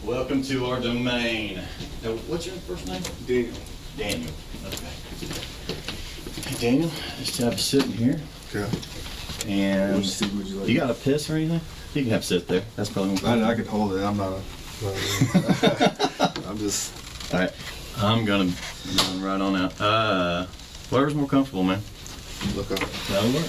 Welcome to our domain. Now, what's your first name? Daniel. Daniel. Okay. Hey, Daniel, just have a sit in here. Okay. And Would you like? you got a piss or anything? You can have a sit there. That's probably more I can hold it. I'm not a. I'm just. All right. I'm gonna run right on out. Whatever's more comfortable, man. Look up. That'll work.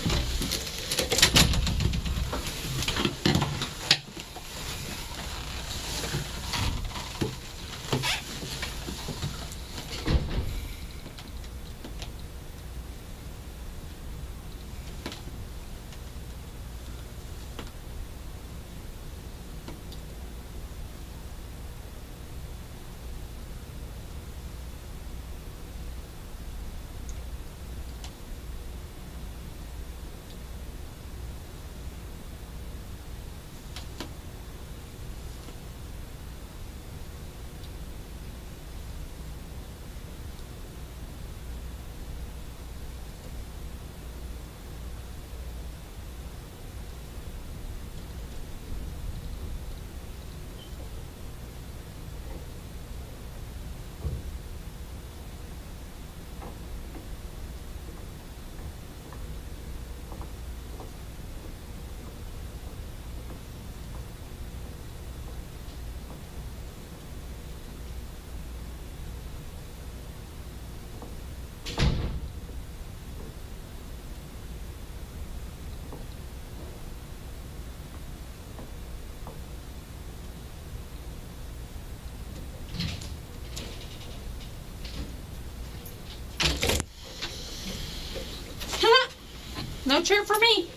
No chair for me.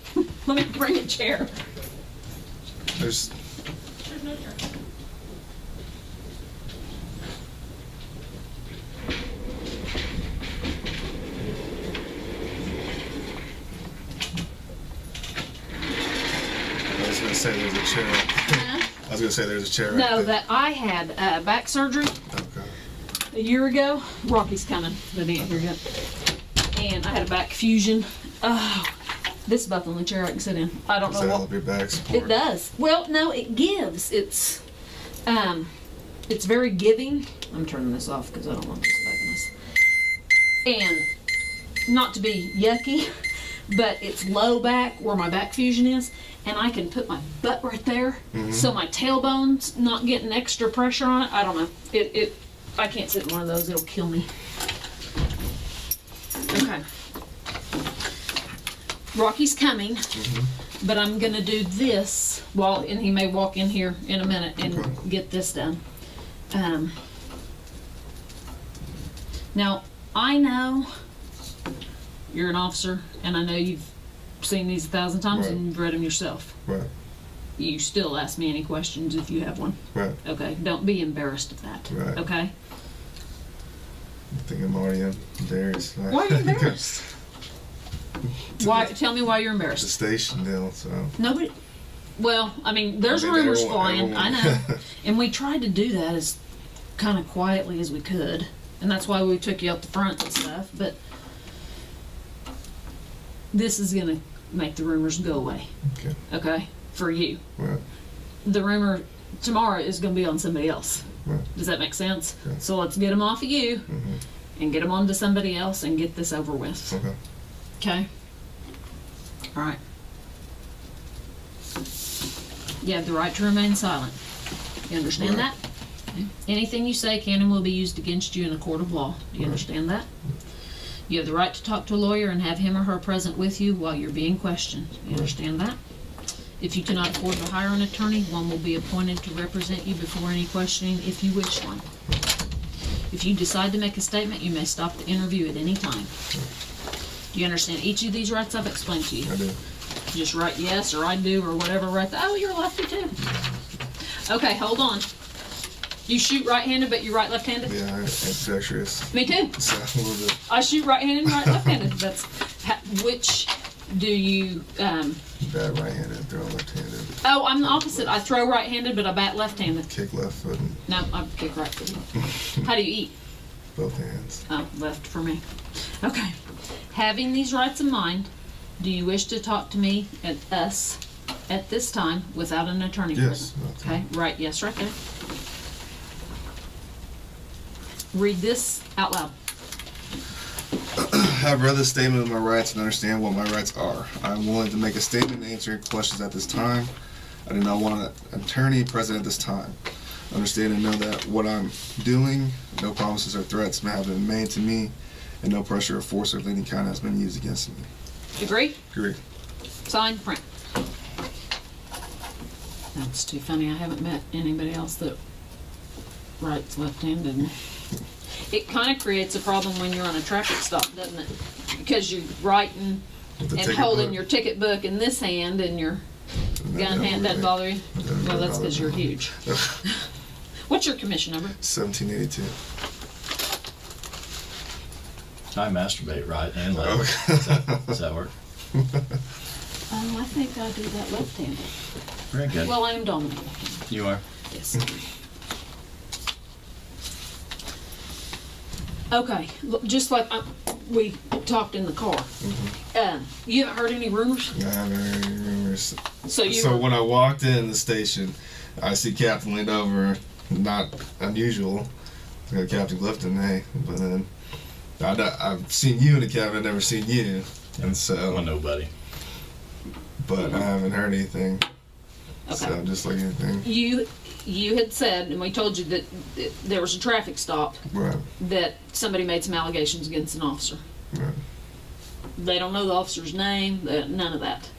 Let me bring a chair. There's no chair. I was gonna say there's a chair. I was gonna say there's a chair. Right No, there. that I had back surgery Okay. a year ago. Rocky's coming, but he ain't here yet. And I had a back fusion. Oh, this is about the only chair I can sit in. I don't Does know that what. help your back support? It does. Well, no, it gives. It's very giving. I'm turning this off because I don't want this bugging us. And not to be yucky, but it's low back where my back fusion is, and I can put my butt right there, so my tailbone's not getting extra pressure on it. I don't know. I can't sit in one of those. It'll kill me. Okay. Rocky's coming, but I'm gonna do this and he may walk in here in a minute and get this done. Now, I know you're an officer, and I know you've seen these 1,000 times and you've read them yourself. Right. You still ask me any questions if you have one. Right. Okay, don't be embarrassed of that. Right. Okay? I think I'm already embarrassed. Why are you embarrassed? Why? Tell me why you're The embarrassed. station deal, so. Nobody. Well, I mean, there's rumors flying. I know, and we tried to do that as kind of quietly as we could, and that's why we took you out the front and stuff. But this is gonna make the rumors go away. Okay. Okay, for you. Right. The rumor tomorrow is gonna be on somebody else. Right. Does that make sense? Okay. So let's get them off of you and get them onto somebody else and get this over with. Okay. Okay. All right. You have the right to remain silent. You understand that? Anything you say can and will be used against you in a court of law. Do you understand that? You have the right to talk to a lawyer and have him or her present with you while you're being questioned. You understand that? If you cannot afford to hire an attorney, one will be appointed to represent you before any questioning if you wish one. If you decide to make a statement, you may stop the interview at any time. Do you understand each of these rights I've explained to you? I do. Just write yes or I do or whatever right there. Oh, you're lefty too. Okay, hold on. You shoot right-handed, but you're right-left-handed? Yeah, I'm ambidextrous. Me too. So a little bit. I shoot right-handed and right-left-handed. That's which do you? Bat right-handed, throw left-handed. Oh, I'm the opposite. I throw right-handed, but I bat left-handed. Kick left foot and No, I kick right foot. How do you eat? both hands. Oh, left for me. Okay. Having these rights in mind, do you wish to talk to me and us at this time without an attorney Yes. present? Okay, right, yes, right there. read this out loud. I've read the statement of my rights and understand what my rights are. I am willing to make a statement and answer questions at this time. I do not want an attorney present at this time. Understand and know that what I'm doing, no promises or threats have been made to me, and no pressure or force of any kind has been used against me. Agree? Agree. Sign, print. That's too funny. I haven't met anybody else that writes left-handed. It kind of creates a problem when you're on a traffic stop, doesn't it? Because you're writing and holding your ticket book in this hand and your gun hand. Doesn't bother you? Well, that's because you're huge. What's your commission number? 1782. I masturbate right and left. Does that work? I think I do that left-handed. Very good. Well, I'm dominant. You are? Yes. Okay, just like we talked in the car. You haven't heard any rumors? I haven't heard any rumors. So when I walked in the station, I see Captain leaned over. Not unusual. Captain Clifton, hey. But then I've seen you in the cab. I've never seen you, and so. Well, nobody. But I haven't heard anything. Okay. So just like anything. You had said, and we told you that there was a traffic stop. Right. That somebody made some allegations against an officer. Right. They don't know the officer's name. None of that.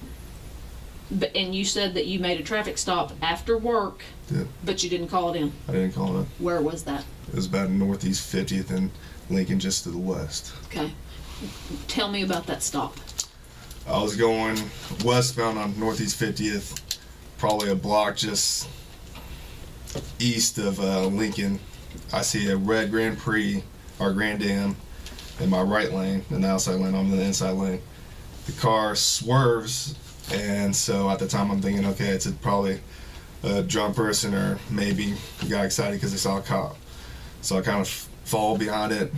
And you said that you made a traffic stop after work. Yeah. But you didn't call it in. I didn't call it. Where was that? It was about Northeast 50th and Lincoln, just to the west. Okay. Tell me about that stop. I was going westbound on Northeast 50th, probably a block just east of Lincoln. I see a red Grand Prix, or Grand Am, in my right lane, in the outside lane. I'm in the inside lane. The car swerves, and so at the time I'm thinking, okay, it's probably a drunk person, or maybe got excited because they saw a cop. So I kind of fall behind it,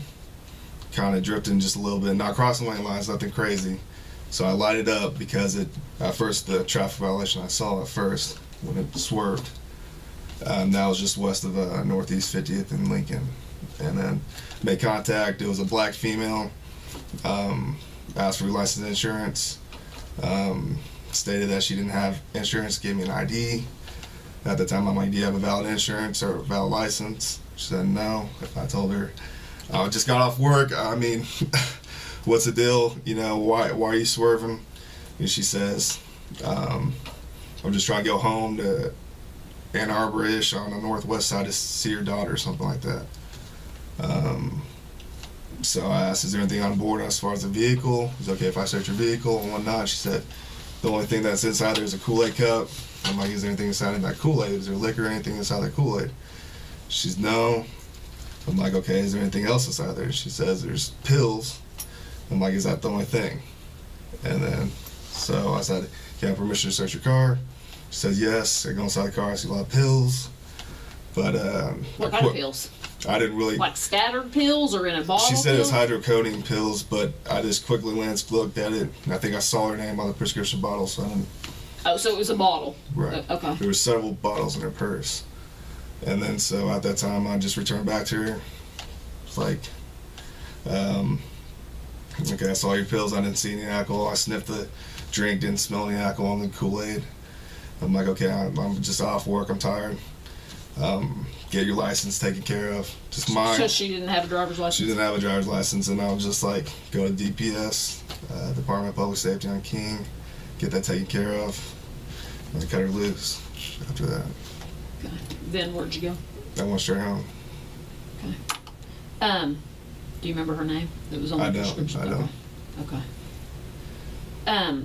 kind of drifting just a little bit, not crossing lane lines, nothing crazy. So I lighted up because at first the traffic violation I saw at first when it swerved. That was just west of Northeast 50th in Lincoln. And then made contact. It was a black female. Asked for license and insurance. Stated that she didn't have insurance, gave me an ID. At the time I'm like, do you have a valid insurance or a valid license? She said no. I told her, I just got off work. I mean, what's the deal? You know, why are you swerving? And she says, I'm just trying to go home to Ann Arbor-ish on the northwest side to see your daughter or something like that. So I asked, is there anything on board as far as the vehicle? Is it okay if I search your vehicle and whatnot? She said, the only thing that's inside there is a Kool-Aid cup. I'm like, is there anything inside of that Kool-Aid? Is there liquor or anything inside that Kool-Aid? She's no. I'm like, okay, is there anything else inside there? She says there's pills. I'm like, is that the only thing? And then, so I said, can I have permission to search your car? She says yes. I go inside the car, I see a lot of pills. But what kind of pills? I didn't really. Like scattered pills or in a bottle? She said it was hydrocodone pills, but I just quickly looked at it, and I think I saw her name on the prescription bottle, so I didn't. Oh, so it was a bottle. Right. Okay. There were several bottles in her purse. And then, so at that time, I just returned back to her. It's like, okay, I saw your pills. I didn't see any alcohol. I sniffed the drink, didn't smell any alcohol in the Kool-Aid. I'm like, okay, I'm just off work. I'm tired. Get your license taken care of. Just mine. So she didn't have a driver's license? She didn't have a driver's license, and I was just like, go to DPS, Department of Public Safety on King, get that taken care of, and I cut her loose after that. Okay. Then where'd you go? I went straight home. Okay. Do you remember her name? That was on the prescription. I don't. Okay.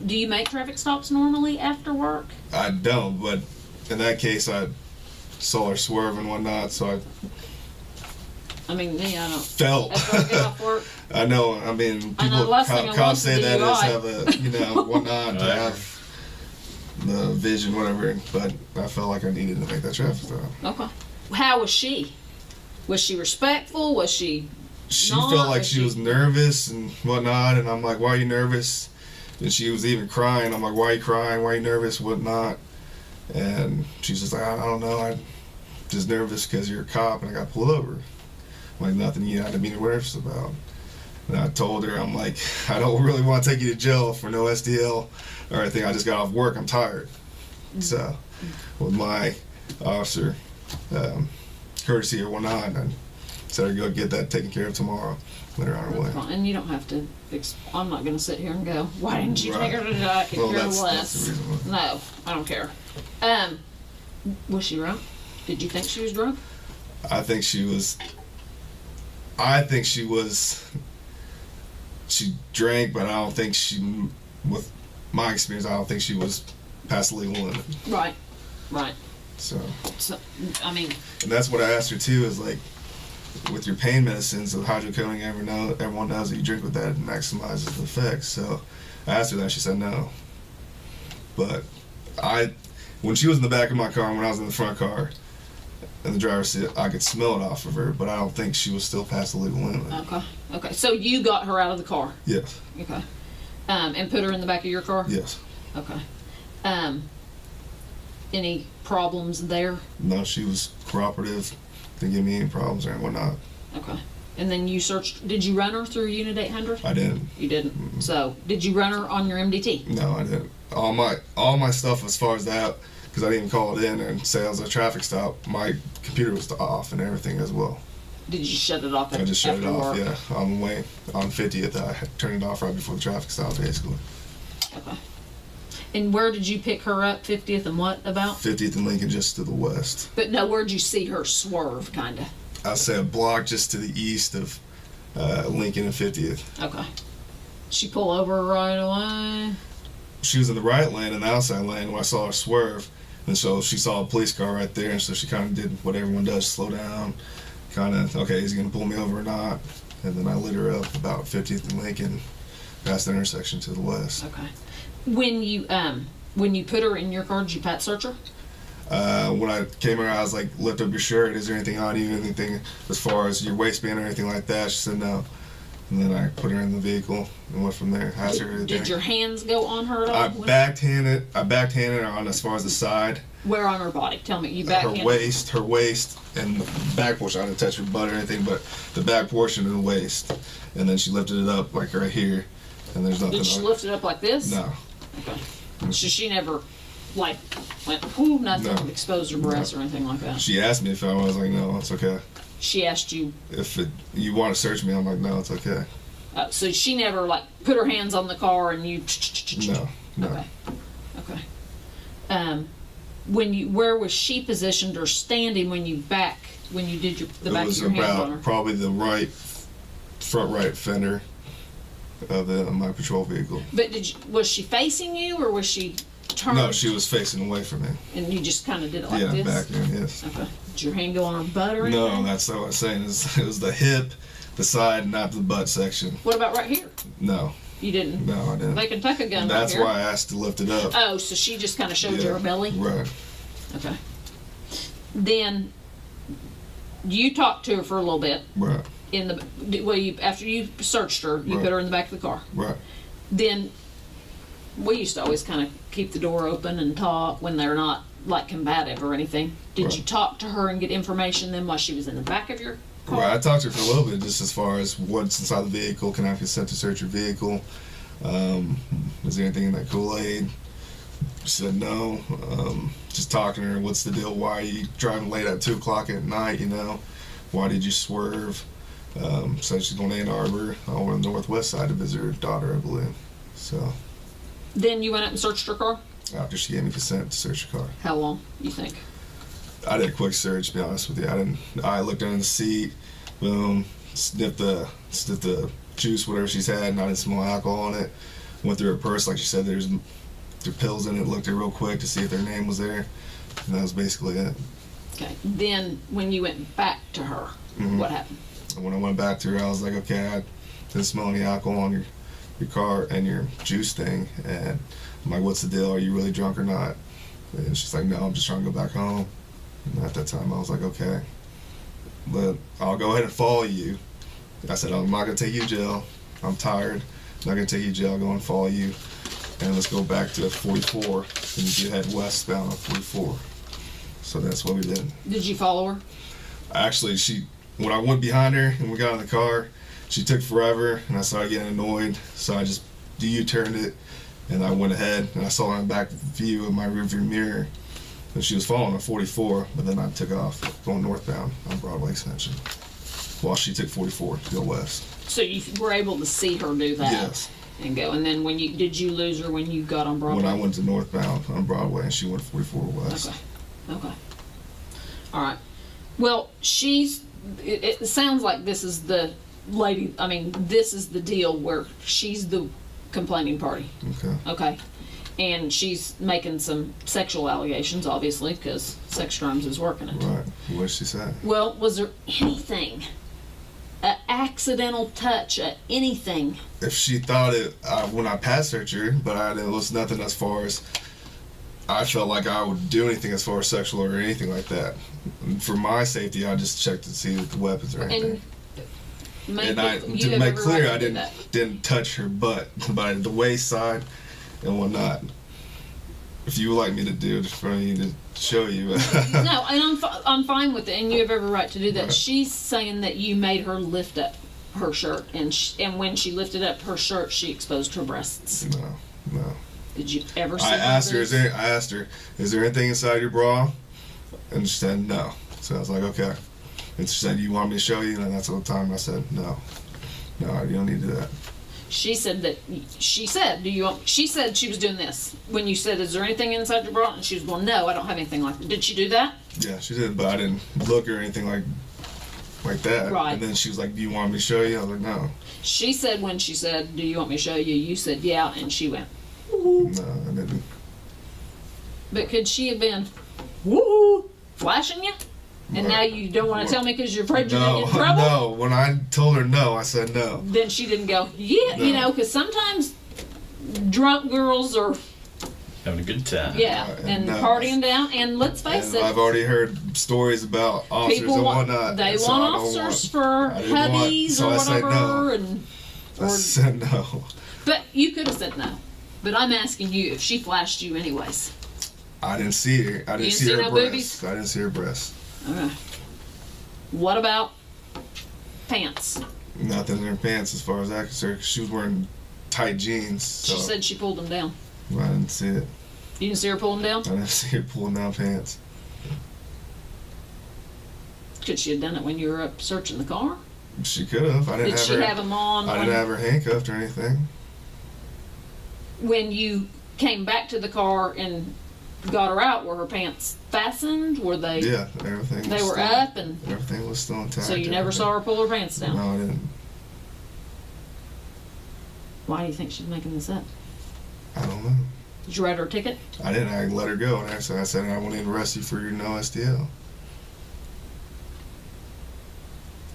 Do you make traffic stops normally after work? I don't, but in that case, I saw her swerve and whatnot, so I mean, me, I don't. Felt. After I get off work. I know. I mean, I know, people, the last thing I want cops is say a that is DUI. have a, whatnot to have the vision, whatever. But I felt like I needed to make that traffic stop. Okay. How was she? Was she respectful? Was she? She not? felt like she was nervous and whatnot, and I'm like, why are you nervous? And she was even crying. I'm like, why are you crying? Why are you nervous? Whatnot? And she's just like, I don't know. I'm just nervous because you're a cop and I got pulled over. Like, nothing you had to be nervous about. And I told her, I'm like, I don't really want to take you to jail for no SDL or anything. I just got off work. I'm tired. So, with my officer courtesy or whatnot, I said her go get that taken care of tomorrow. Let her on her way. And you don't have to. I'm not going to sit here and go, why didn't you take her to jail? I could care less. That's the reason why. No, I don't care. Was she drunk? Did you think she was drunk? I think she was. She drank, but I don't think she, with my experience, I don't think she was past the legal limit. Right. So, I mean. And that's what I asked her too, is like, with your pain medicines, the hydrocodone, everyone knows that you drink with that, it maximizes the effects. So I asked her that, she said no. But when she was in the back of my car, when I was in the front car, in the driver's seat, I could smell it off of her, but I don't think she was still past the legal limit. Okay. So you got her out of the car? Yes. Okay. And put her in the back of your car? Yes. Okay. Any problems there? No, she was cooperative. Didn't give me any problems or whatnot. Okay. And then you searched, did you run her through Unit 800? I didn't. You didn't? Mm-hmm. So, did you run her on your MDT? No, I didn't. All my stuff as far as that, because I didn't even call it in and say I was at a traffic stop, my computer was off and everything as well. Did you shut it off? I just shut it off, work? yeah. On the way, on 50th, I turned it off right before the traffic stop, basically. Okay. And where did you pick her up? 50th and what about? 50th and Lincoln, just to the west. But no, where'd you see her swerve, kind of? I'd say a block just to the east of Lincoln and 50th. Okay. She pull over right away? She was in the right lane and the outside lane when I saw her swerve. And so she saw a police car right there, and so she kind of did what everyone does, slow down. Kind of, okay, is he going to pull me over or not? And then I lit her up about 50th and Lincoln, past the intersection to the west. Okay. When you put her in your car, did you pat search her? When I came here, I was like, lift up your shirt. Is there anything on you? Anything as far as your waistband or anything like that? She said no. And then I put her in the vehicle and went from there. Asked her everything. Did your hands go on her at all? I backhanded her on as far as the side. Where on her body? Tell me. You backhanded her waist, and the back portion. I didn't touch her butt or anything, but the back portion of the waist. And then she lifted it up like right here, and there's nothing. Did she lift it up like this? No. Okay. So she never, like, went, ooh, nothing, No. exposed her breasts or anything like that? She asked me if I was like, no, it's okay. She asked you? If you want to search me, I'm like, no, it's okay. So she never, like, put her hands on the car and you... No. Okay. Where was she positioned or standing when you did the back of your hand on her? Probably the front right fender of my patrol vehicle. But was she facing you or was she turned? No, she was facing away from me. And you just kind of did it like this? Yeah, back there, yes. Okay. Did your hand go on her butt or anything? No, that's what I was saying. It was the hip, the side, not the butt section. What about right here? No. You didn't? No, I didn't. They can tuck a gun That's right here. why I asked to lift it up. Oh, so she just kind of showed you her belly? Right. Okay. Then you talked to her for a little bit. Right. After you searched her, you put her in the back of the car. Right. Then we used to always kind of keep the door open and talk when they're not like combative or anything. Did you talk to her and get information then while she was in the back of your car? Right. I talked to her for a little bit, just as far as what's inside the vehicle. Can I have consent to search your vehicle? Is there anything in that Kool-Aid? She said no. Just talking to her, what's the deal? Why are you driving late at 2 o'clock at night? Why did you swerve? Said she's going to Ann Arbor over on the northwest side to visit her daughter, I believe. So. Then you went up and searched her car? After she gave me consent to search her car. How long, you think? I did a quick search, to be honest with you. I looked under the seat, boom, sniffed the juice, whatever she's had, and I didn't smell alcohol on it. Went through her purse, like she said, there pills in it, looked at it real quick to see if their name was there, and that was basically it. Okay. Then when you went back to her, what happened? And when I went back to her, I was like, okay, I didn't smell any alcohol on your car and your juice thing, and I'm like, what's the deal? Are you really drunk or not? And she's like, no, I'm just trying to go back home. And at that time, I was like, okay, but I'll go ahead and follow you. I said, I'm not going to take you to jail. I'm tired. I'm not going to take you to jail. I'll go and follow you. And let's go back to 44, and you head westbound on 44. So that's what we did. Did you follow her? Actually, when I went behind her and we got in the car, she took forever, and I started getting annoyed. So I just U-turned it, and I went ahead, and I saw her in the back view of my rearview mirror, and she was following a 44. But then I took off going northbound on Broadway Extension, while she took 44 to go west. So you were able to see her do that? Yes. And go. And then did you lose her when you got on Broadway? When I went to northbound on Broadway, and she went 44 west. Okay. All right. Well, it sounds like this is the lady, I mean, this is the deal where she's the complaining party. Okay. And she's making some sexual allegations, obviously, because sex crimes is working it. Right. What did she say? Well, was there anything, an accidental touch, anything? If she thought it when I pass searched her, but it was nothing as far as I felt like I would do anything as far as sexual or anything like that. And for my safety, I just checked to see if the weapons or anything. And to make clear, I didn't touch her butt, but the waist side and whatnot. If you would like me to do it for me to show you. No, and I'm fine with it, and you have every right to do that. Right. She's saying that you made her lift up her shirt, and when she lifted up her shirt, she exposed her breasts. No. Did you ever see I asked her, is there anything inside your bra? And she said no. So I was like, okay. And she said, you want me to show you? And that's all the time I said, no, you don't need to do that. She said she said she was doing this. When you said, is there anything inside your bra? And she was going, no, I don't have anything like that. Did she do that? Yeah, she did, but I didn't look or anything like that. Right. And then she was like, do you want me to show you? I was like, no. She said when she said, do you want me to show you? You said, yeah, and she went, no, I didn't. But could she have been, woo, flashing you? And now you don't want to tell me because you're afraid you're going to get in trouble? No, when I told her no, I said no. Then she didn't go, yeah, No. because sometimes drunk girls are, Having a good time. and partying down. And let's face it, I've already heard stories about officers people and want, whatnot. they so want I don't officers for I didn't want- hubbies so or I said whatever. no. I Or, said no. but you could have said no. But I'm asking you if she flashed you anyways. I didn't see her. I didn't didn't see see her no breasts. boobies? I didn't see her breasts. Okay. What about pants? Nothing in her pants as far as I concerned. 'Cause she was wearing tight jeans. So She said she pulled them down. I didn't see it. You didn't see her pull them down? I didn't see her pulling down pants. Could she have done it when you were up searching the car? She could have. I didn't Did have she her. have them on I didn't have her handcuffed or anything. when you came back to the car and got her out? Were her pants fastened? Were they? Yeah, everything. They was were still, up, and everything was still intact. so you never saw her pull her pants down. No, I didn't. Why do you think she's making this up? I don't know. Did you write her a ticket? I didn't. I let her go, and I said I won't even arrest you for your no STL.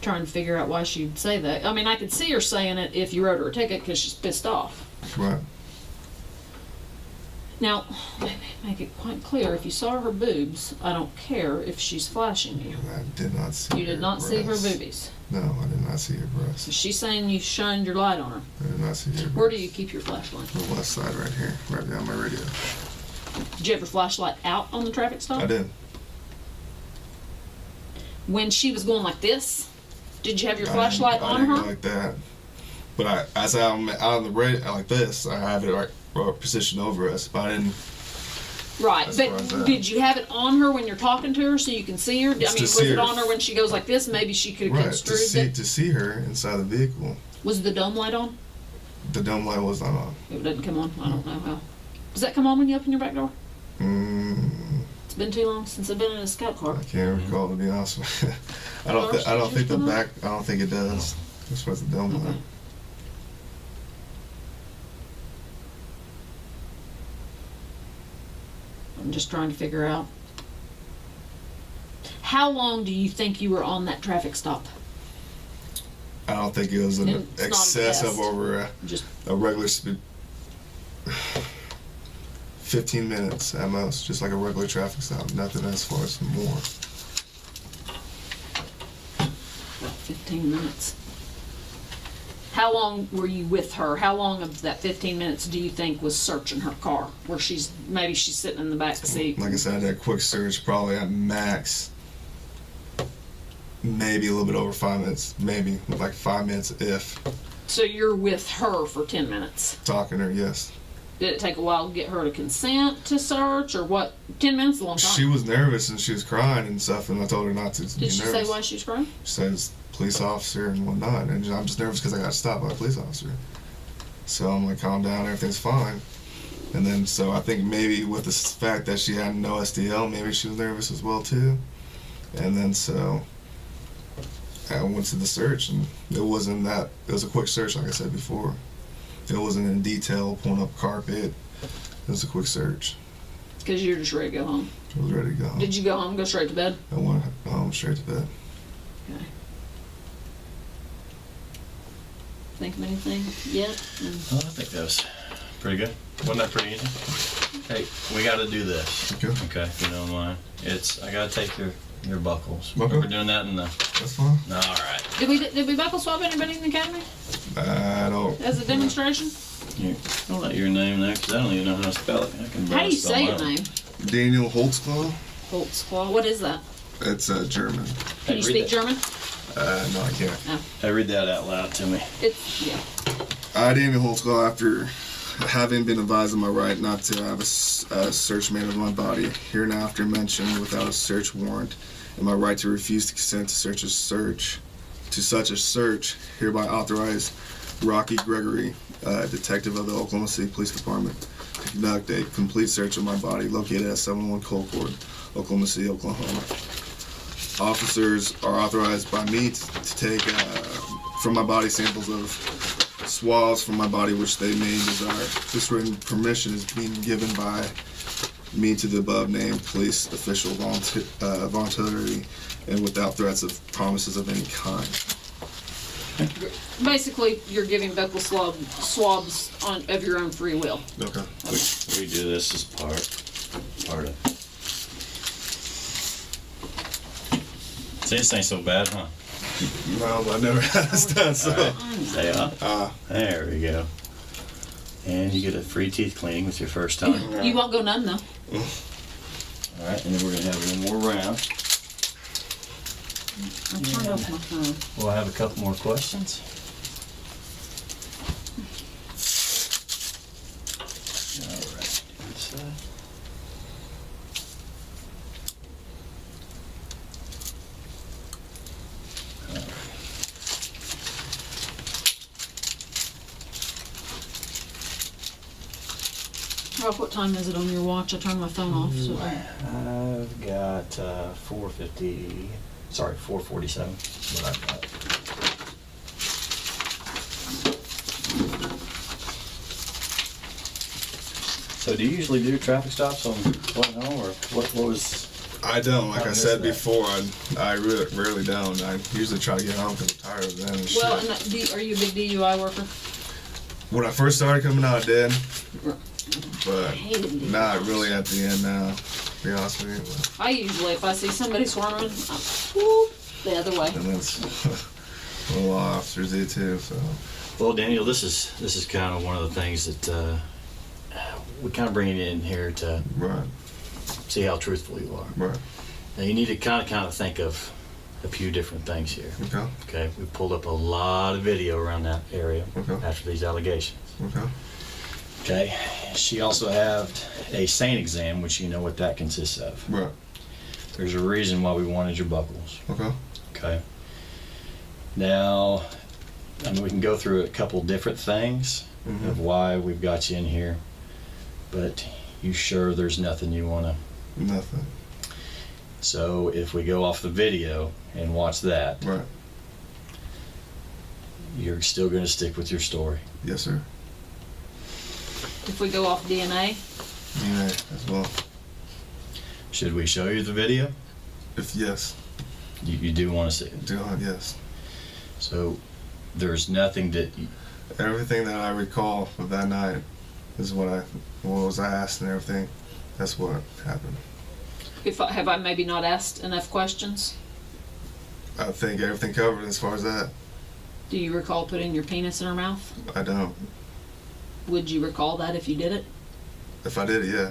Trying to figure out why she'd say that. I mean, I could see her saying it if you wrote her a ticket because she's pissed off. Right. Now, make it quite clear, if you saw her boobs, I don't care if she's flashing you. I did not see. You did not see her breasts. boobies. No, I did not see her breasts. She's saying you shined your light on her. I did not see her. Where do you keep your flashlight? The west side, right here, right down my radio. Did you have your flashlight out on the traffic stop? I did. When she was going like this, did you have your I flashlight didn't- on I didn't her? go like that. But as I'm out on the radio like this, I have it right positioned over us. But I didn't. Right, As far as but that. did you have it on her when you're talking to her so you can see her? I mean, to was see it her. on her when she goes like this? Maybe she could have Right, construed it. to see her inside the vehicle. Was the dome light on? The dome light was not on. It didn't come on. I don't know how. Does that come on when you open your back door? It's been too long since I've been in a scout car. I can't recall, to be honest with you. I don't think the back. I don't think it does. As far as the dome light. Okay. I'm just trying to figure out. How long do you think you were on that traffic stop? I don't think it was an It's not a excess of test. over Just a regular speed. 15 minutes at most, just like a regular traffic stop. Nothing as far as more. 15 minutes. How long were you with her? How long of that 15 minutes do you think was searching her car? Where maybe she's sitting in the back seat. Like I said, that quick search probably at max maybe a little bit over 5 minutes. Maybe like 5 minutes if. So you're with her for 10 minutes. Talking to her, yes. Did it take a while to get her to consent to search, or what? 10 minutes is a long time. She was nervous and she was crying and stuff, and I told her not to Did be she nervous. say why she was crying? She says police officer and whatnot, and I'm just nervous because I got stopped by a police officer. So I'm like, calm down, everything's fine. And then, so I think maybe with the fact that she had no SDL, maybe she was nervous as well too. And then so I went to the search, and it wasn't that, it was a quick search like I said before. It wasn't in detail, pulling up carpet. It was a quick search. Because you're just ready to go home. I was ready to go home. Did you go home and go straight to bed? I went home straight to bed. Okay. Think of anything yet? Oh, I think that was pretty good. Wasn't that pretty easy? Hey, we got to do this. Okay. Okay, if you don't mind. I got to take your buckles. Okay. We're doing that in the... That's fine. All right. Did we buckle swab anybody in the academy I don't. as a demonstration? Here, I'll let your name there, because I don't even know how to spell it. I can How do you spell say your mine. name? Daniel Holtzclaw. Holtzclaw. What is that? It's German. Can you speak German? No, I can't. Hey, read that out loud to me. Yeah. I, Daniel Holtzclaw, after having been advised of my right not to have a search made of my body, hereinafter mentioned without a search warrant, and my right to refuse to consent to such a search, hereby authorize Rocky Gregory, detective of the Oklahoma City Police Department, to conduct a complete search of my body located at 701 Colcord, Oklahoma City, Oklahoma. Officers are authorized by me to take from my body samples of swabs from my body which they may desire. This written permission is being given by me to the above named police official voluntarily and without threats of promises of any kind. Basically, you're giving buccal swabs of your own free will. Okay. We do this as part of it. See, this ain't so bad, huh? No, I never had this done, so. All right. Stay up. There we go. And you get a free teeth cleaning with your first time. You won't go none, though. All right, and then we're going to have one more round. I turned off my phone. We'll have a couple more questions. All right. Good side. Ralph, what time is it on your watch? I turned my phone off. So. I've got 4:47. What I've got. So do you usually do traffic stops on going home, or what was? I don't. Like I missed said that. before, I really, rarely don't. I usually try to get home because I'm tired of them and Well, shit. and are you a big DUI worker? When I first started coming out, I did. But hated DUIs. not really at the end now, to be honest with you. But, I usually, if I see somebody swarming, whoop, the other way. and that's a lot of officers do too, so. Well, Daniel, this is kind of one of the things that we kind of bring you in here to Right, see how truthful you are. right. Now you need to kind of think of a few different things here. Okay, Okay, we pulled up a lot of video around that area Okay. after these allegations. okay. Okay, she also had a SANE exam, which you know what that consists of. Right, There's a reason why we wanted your buckles. okay. Okay. Now, I mean, we can go through a couple different things of why we've got you in here, but you sure there's nothing you want to? Nothing. So if we go off the video and watch that, Right. you're still going to stick with your story. Yes, sir. If we go off DNA, DNA as well. Should we show you the video? If yes, You do want to see it. do I? Yes. So there's nothing that Everything that I recall of that night is what was asked and everything. That's what happened. have I maybe not asked enough questions? I think everything covered as far as that. Do you recall putting your penis in her mouth? I don't. Would you recall that if you did it? If I did it, yeah.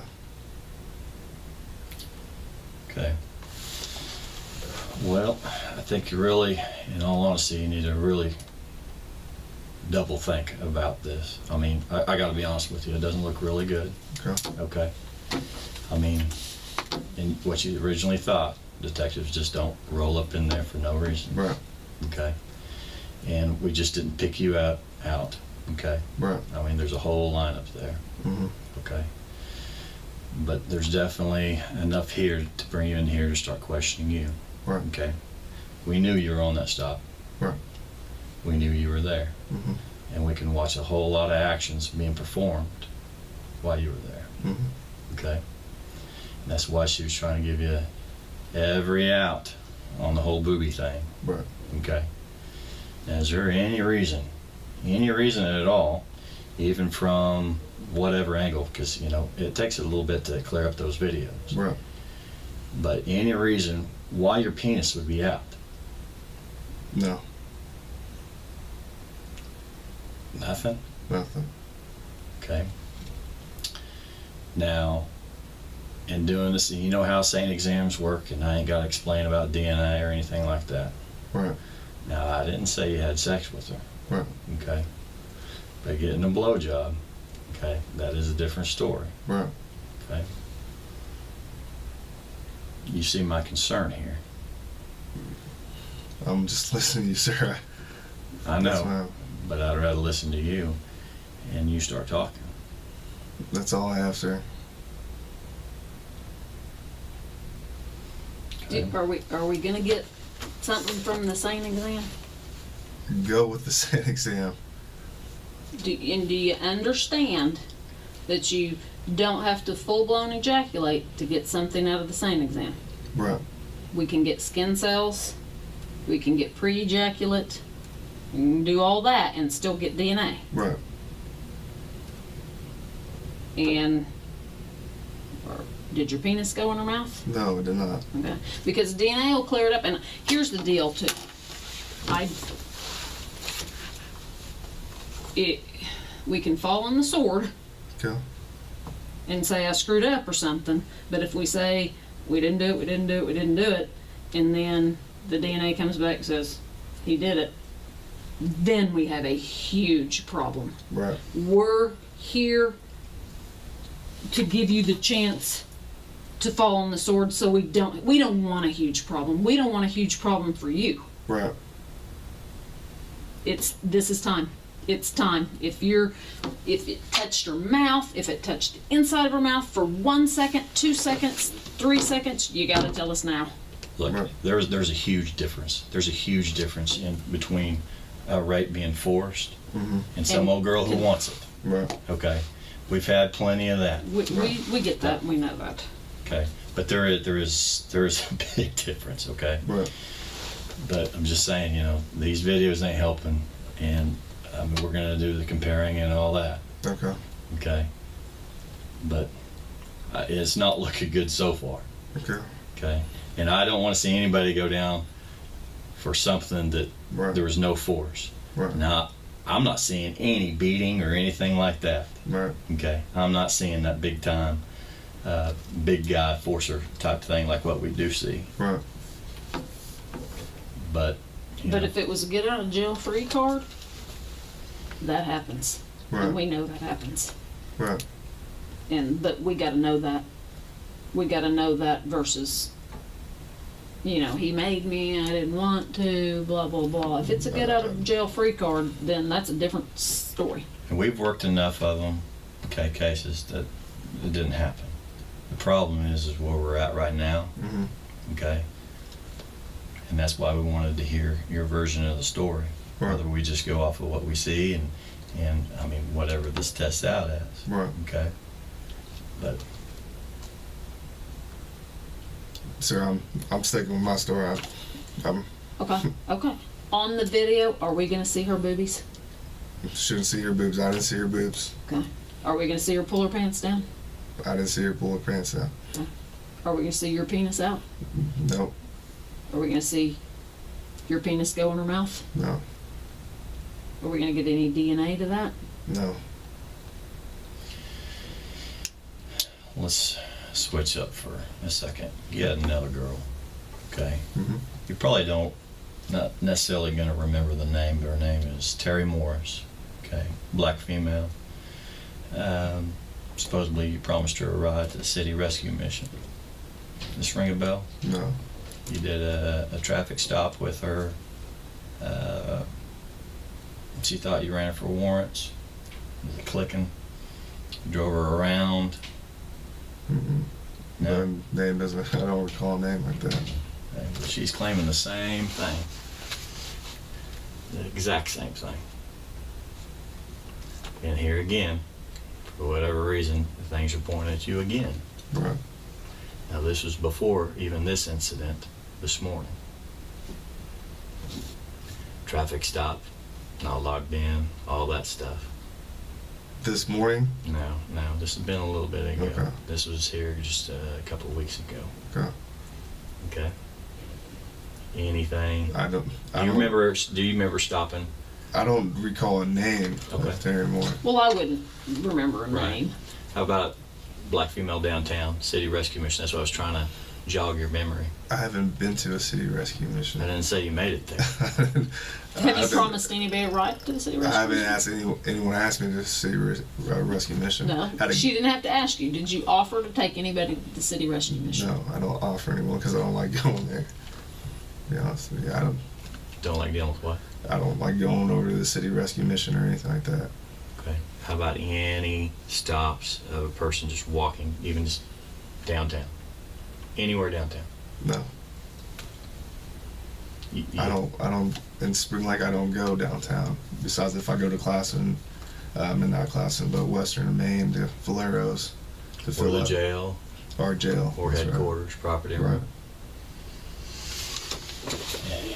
Okay. Well, I think you really, in all honesty, you need to really double think about this. I mean, I got to be honest with you, it doesn't look really good. Okay. Okay. I mean, in what you originally thought, detectives just don't roll up in there for no reason. Right. Okay. And we just didn't pick you out. Okay. Right. I mean, there's a whole lineup there. Mm-hmm. Okay. But there's definitely enough here to bring you in here to start questioning you. Right. Okay. We knew you were on that stop. Right. We knew you were there. Mm-hmm. And we can watch a whole lot of actions being performed while you were there. Mm-hmm. Okay. And that's why she was trying to give you every out on the whole booby thing. Right. Okay. Now, is there any reason at all, even from whatever angle, because, you know, it takes a little bit to clear up those videos. Right. But any reason why your penis would be out? No. Nothing? Nothing. Okay. Now, in doing this, you know how SANE exams work, and I ain't got to explain about DNA or anything like that. Right. Now, I didn't say you had sex with her. Right. Okay. But getting a blowjob, okay, that is a different story. Right. Okay. You see my concern here. I'm just listening to you, sir. I know, Yes, ma'am. but I'd rather listen to you and you start talking. That's all I have, sir. Okay. Are we gonna get something from the SANE exam? Go with the SANE exam. Do you understand that you don't have to full-blown ejaculate to get something out of the SANE exam? Right. We can get skin cells, we can get pre-ejaculate, we can do all that and still get DNA. Right. And did your penis go in her mouth? No, it did not. Okay. Because DNA will clear it up. And here's the deal too. We can fall on the sword Okay. and say I screwed up or something. But if we say we didn't do it, and then the DNA comes back and says he did it, then we have a huge problem. Right. We're here to give you the chance to fall on the sword, so we don't want a huge problem. We don't want a huge problem for you. Right. This is time. It's time. If it touched her mouth, if it touched the inside of her mouth for 1 second, 2 seconds, 3 seconds, you gotta tell us now. Look, Right. there's a huge difference. There's a huge difference in between a rape being forced Mm-hmm. and some And- old girl who wants it. Right. Okay, we've had plenty of that. We get that. We know that. Okay, but there is a big difference. Okay, Right. but I'm just saying, you know, these videos ain't helping, and I mean, we're gonna do the comparing and all that. Okay. Okay, but it's not looking good so far. Okay. Okay, and I don't want to see anybody go down for something that Right. there was no force. Right. Now, I'm not seeing any beating or anything like that. Right. Okay, I'm not seeing that big time, big guy forcer type thing like what we do see. Right. But, But if it was a get out of jail free card, that happens. Right. And we know that happens. Right. But we got to know that. We got to know that versus, you know, he made me, I didn't want to, blah, blah, blah. If it's a get out of jail free card, then that's a different story. and we've worked enough of them, okay, cases that it didn't happen. The problem is where we're at right now, Mm-hmm. okay? And that's why we wanted to hear your version of the story. Right. Whether we just go off of what we see and I mean, whatever this tests out as. Right. Okay? But Sir, I'm sticking with my story. I'm Okay, okay. On the video, are we going to see her boobies? shouldn't see her boobs. I didn't see her boobs. Okay. Are we going to see her pull her pants down? I didn't see her pull her pants down. Are we going to see your penis out? Nope. Are we going to see your penis go in her mouth? No. Are we going to get any DNA to that? No. let's switch up for a second. You had another girl, okay? Mm-hmm. You probably don't not necessarily going to remember the name, but her name is Terry Morris. Okay, black female. Supposedly you promised her a ride to the city rescue mission. This ring a bell? No. You did a traffic stop with her. She thought you ran her for warrants. Clicking. Drove her around. Mm-mm. No. The name doesn't. I don't recall a name like that. But she's claiming the same thing. The exact same thing. And here again, for whatever reason, things are pointing at you again. Right. Now this was before even this incident this morning. Traffic stop, not logged in, all that stuff. This morning. No, this has been a little bit ago. Okay. This was here just a couple of weeks ago. Okay. Okay. Anything? I don't. Do you remember stopping? I don't recall a name Okay. of Terry Moore. Well, I wouldn't remember a Right. name. How about black female downtown, city rescue mission? That's what I was trying to jog your memory. I haven't been to a city rescue mission. I didn't say you made it there. Have you promised anybody a ride to the city rescue? I haven't mission? asked anyone asked me to city rescue mission. No, she didn't have to ask you. Did you offer to take anybody to the city rescue mission? No, I don't offer anyone because I don't like going there. To be honest with you, Don't like dealing with what? I don't like going over to the city rescue mission or anything like that. Okay. How about any stops of a person just walking, even just downtown? Anywhere downtown? No, I don't. In Spring Lake, I don't go downtown. Besides, if I go to Classen, not Classen, but Western and Maine to Valero's to Or fill the up. jail, Or jail. or that's right. headquarters, property. Right.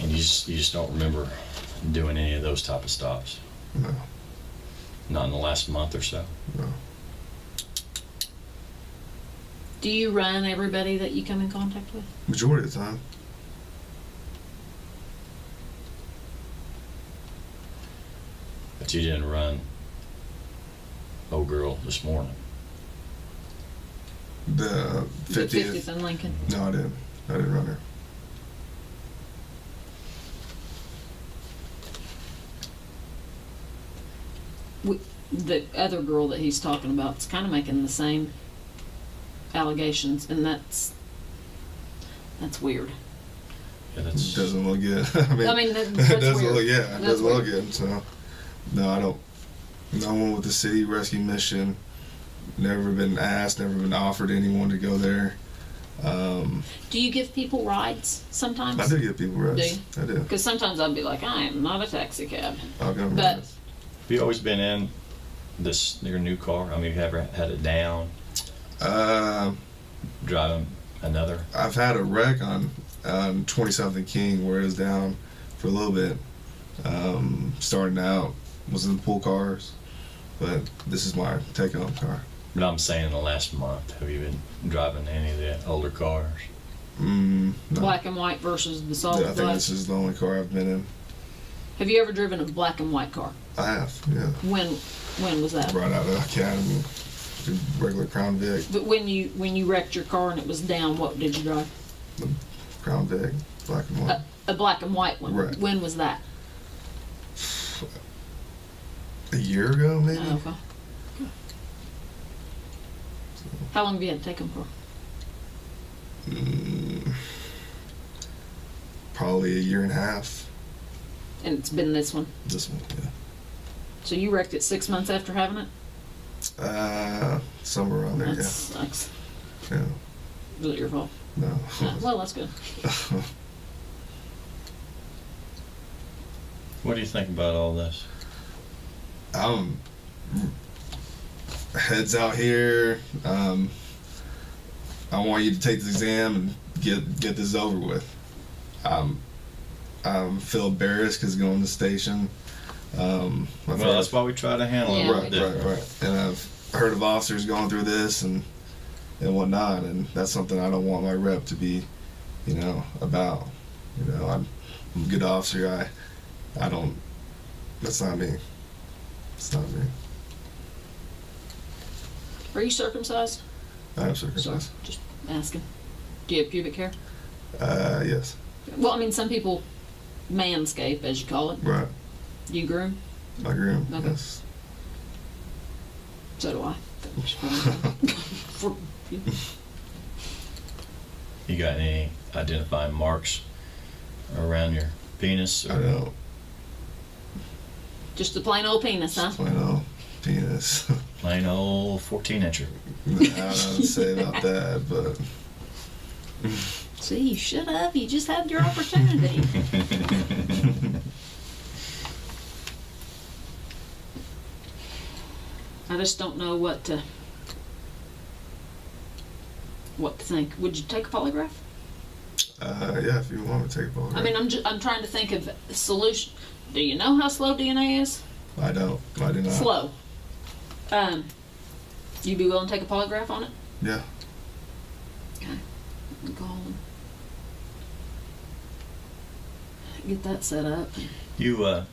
And you just don't remember doing any of those type of stops? No, Not in the last month or so? no. Do you run everybody that you come in contact with? Majority of the time. But you didn't run old girl this morning. The The 50th. 50th in Lincoln. No, I didn't. I didn't run her. The other girl that he's talking about is kind of making the same allegations, and that's weird. Yeah, that's Doesn't look good. I mean, it that's doesn't weird. look. Yeah, it That's doesn't look weird. good. So, no, I don't. No one with the city rescue mission. Never been asked. Never been offered anyone to go there. Do you give people rides sometimes? I do get people rides. Do I do. Because sometimes I'd be like, I am not a taxi cab. I'll go But rides. Have you always been in your new car? I mean, have you ever had it down, driving another? I've had a wreck on 20-something King where it was down for a little bit. Starting out was in pool cars, but this is my take-home car. But I'm saying in the last month, have you been driving any of the older cars? No. black and white versus the solid Yeah, I think black. this is the only car I've been in. Have you ever driven a black and white car? I have, yeah. When was that? Right out of Academy, regular Crown Vic, But when you wrecked your car and it was down, what did you drive? Crown Vic, black and white. A black and white one. Right. When was that? A year ago, maybe. Oh, okay. How long have you had to take them for? Probably a year and a half. And it's been this one. This one, yeah. So you wrecked it 6 months after having it? Somewhere around there, That sucks. yeah. Was it your fault? No. Well, that's good. What do you think about all this? Heads out here. I want you to take this exam and get this over with. I feel embarrassed because going to the station. Well, that's why we try to handle it. Yeah, a we little do. different. Right. And I've heard of officers going through this and whatnot, and that's something I don't want my rep to be, about. I'm a good officer. I don't. That's not me. It's not me. Are you circumcised? I am Sorry, circumcised. just asking. Do you have pubic hair? Yes. Well, I mean, some people manscape, as you call it. Right. You groom? I groom. Okay. Yes. So do I. For, You got any identifying marks around your penis? I don't. just a plain old penis, huh? Plain old penis. Plain old 14-incher. I don't know what to say about that, but See, you should have. You just had your opportunity. I just don't know what to think. Would you take a polygraph? yeah, if you want me to take a polygraph. I mean, I'm trying to think of a solution. Do you know how slow DNA is? I don't. I do not. Slow. You be willing to take a polygraph on it? Yeah. Okay. I'll call them. Get that set up. You,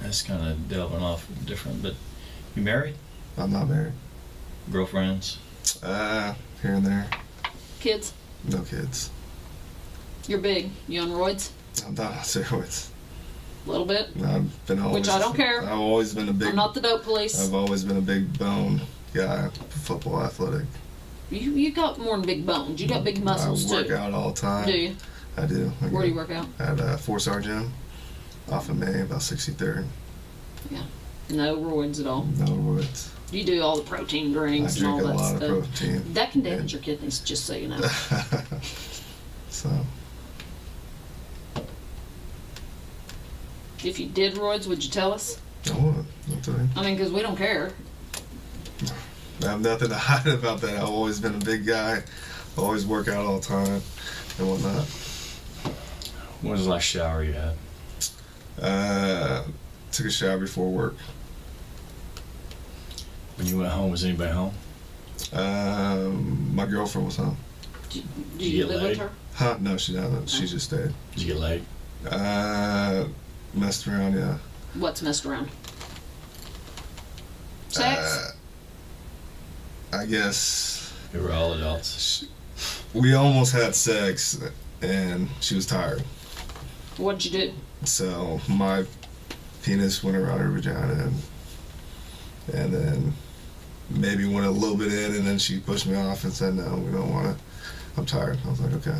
that's kind of delving off different, but you married? I'm not married. Girlfriends? Here and there. Kids? No kids. You're big. You on roids? I'm not on steroids. A little bit? I've been always. Which I don't care. I've always been a big. I'm not the dope police. I've always been a big bone guy, football athletic. You got more than big bones. You got big muscles I work too. out all the time. Do you? I do. Where do you work out? At a 4-star gym off of May, about 63rd. Yeah. No roids at all. No woods. You do all the protein I drinks and drink all a that lot stuff. of protein. That can damage your kidneys, just so you know. So, If you did roids, would you tell us? I would. I'll tell you. I mean, because we don't care. I have nothing to hide about that. I've always been a big guy. I always work out all the time and whatnot. When was the last shower you had? Took a shower before work. When you went home, was anybody home? My girlfriend was home. Do Did you you get live laid? with her? Huh? No, she doesn't. She just stayed. Did you get laid? Messed around, yeah. What's messed around? Sex? I guess We were all adults. we almost had sex and she was tired. What'd you do? So my penis went around her vagina and then maybe went a little bit in and then she pushed me off and said, no, we don't want to. I'm tired. I was like, okay.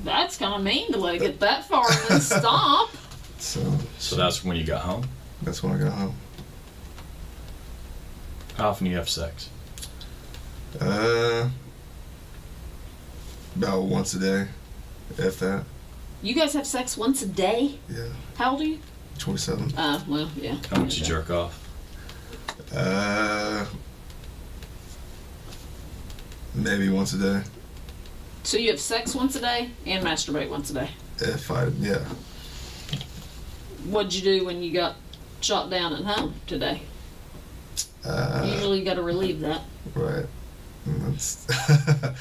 That's kind of mean to let it get that far and then stop. So that's when you got home? That's when I got home. How often do you have sex? About once a day, if that. You guys have sex once a day? Yeah, How old are you? 27. Well, yeah. How much you jerk off? Maybe once a day. So you have sex once a day and masturbate once a day. Yeah. What'd you do when you got shot down at home today? Usually you got to relieve that. Right. And that's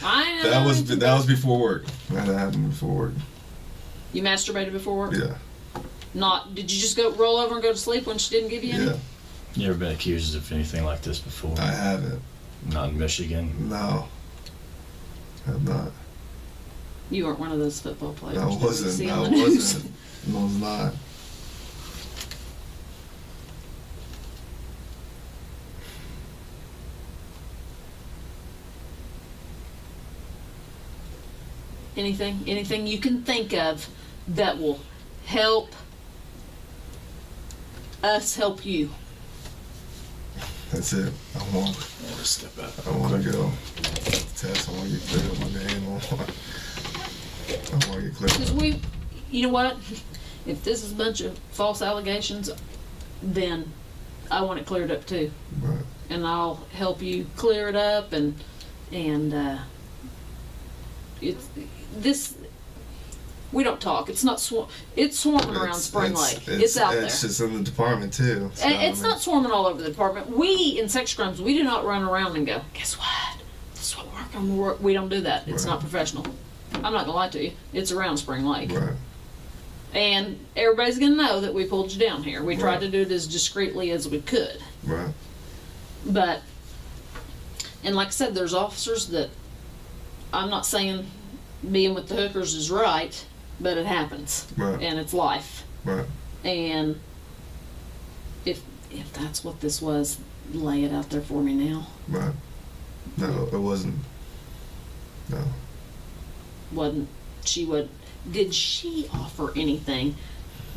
I know. that was before work. That happened before work. You masturbated before work? Yeah. Did you just go roll over and go to sleep when she didn't give you any? Yeah. You ever been accused of anything like this before? I haven't. Not in Michigan? No. I have not. You weren't one of those football players. I that we wasn't. see I on the news. wasn't. I was not. Anything you can think of that will help us help you. That's it. I want to step out. to go test. I want to get cleared up my name. I want to get cleared Because up. you know what? If this is a bunch of false allegations, then I want it cleared up too. Right. And I'll help you clear it up and it's this. We don't talk. It's not it's swarming around Spring Lake. It's out there. It's just in the department too. So, And it's not swarming all over the department. We in sex crimes, we do not run around and go, guess what? This is what we're working. We don't do that. It's Right. not professional. I'm not gonna lie to you. It's around Spring Lake. Right. And everybody's gonna know that we pulled you down here. We tried Right. to do it as discreetly as we could. Right. But, and like I said, there's officers that, I'm not saying being with the hookers is right, but it happens, Right. and it's life. Right. And if that's what this was, lay it out there for me now. Right. No, it wasn't. No. Wasn't she would? Did she offer anything?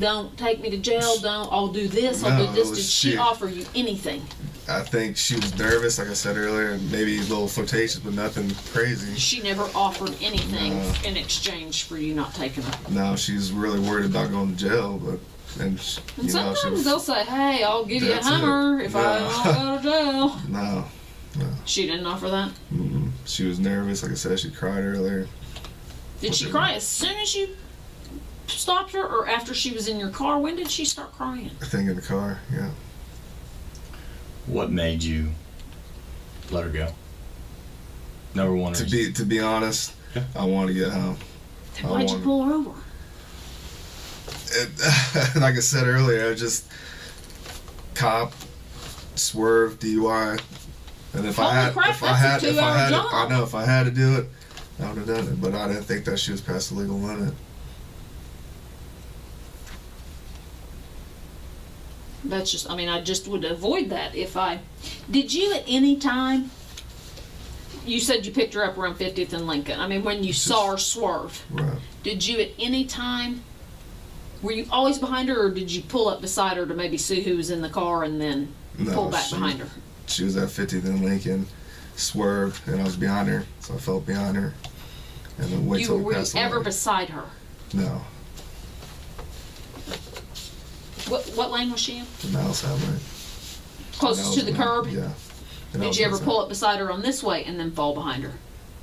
Don't take me to jail. Don't. I'll do this. I'll No, do this. it was Did she she. offer you anything? I think she was nervous, like I said earlier, and maybe a little flirtatious, but nothing crazy. She never offered anything No. in exchange for you not taking her. No, she's really worried about going to jail, but And she sometimes was, they'll say, "Hey, I'll give you a That's it. Hummer if I Yeah. don't go to jail." no. She didn't offer that. Mm-mm. She was nervous, like I said. She cried earlier. Did she cry as soon as you stopped her, or after she was in your car? When did she start crying? I think in the car. Yeah. What made you let her go? Number one reason. To be honest, Yeah. I wanted to get home. Then why'd you pull her over? Like I said earlier, I just cop, swerve, DUI, and if Holy I had, crap, if I that's a had, if I 2-hour had, job. I know if I had to do it, I would have done it. But I didn't think that she was past the legal limit. That's just, I mean, I just would avoid that if I. Did you at any time, you said you picked her up around 50th and Lincoln. I mean, when you saw her swerve, Right. did you at any time, were you always behind her, or did you pull up beside her to maybe see who was in the car and then pull back behind her? She was at 50th and Lincoln, swerved, and I was behind her, so I felt behind her, and then wait till Were we you passed the ever light. beside her? No, What lane was she in? the mouse had right. Closest to the curb? Yeah. And I Did was you ever outside. pull up beside her on this way and then fall behind her?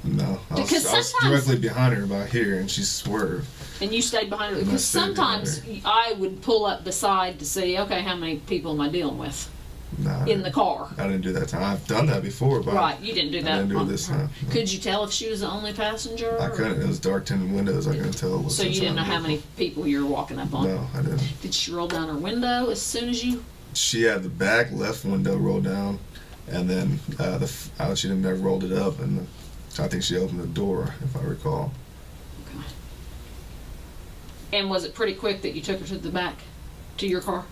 No, I was Because sometimes- directly behind her about here, and she swerved. And you stayed behind her? And I Because stayed behind sometimes I would pull up beside to see, okay, how many people am I dealing with Nah, in the car? I didn't do that time. I've done that before, but Right, you didn't do that. I didn't do it on this her. time. No. Could you tell if she was the only passenger? I or- couldn't. It was dark tinted windows. I couldn't tell. It was So you didn't know how many people you were walking up on? No, I didn't. Did she roll down her window as soon as you? She had the back left window rolled down, and then she didn't never rolled it up, and I think she opened the door, if I recall. Okay. And was it pretty quick that you took her to the back, to your car?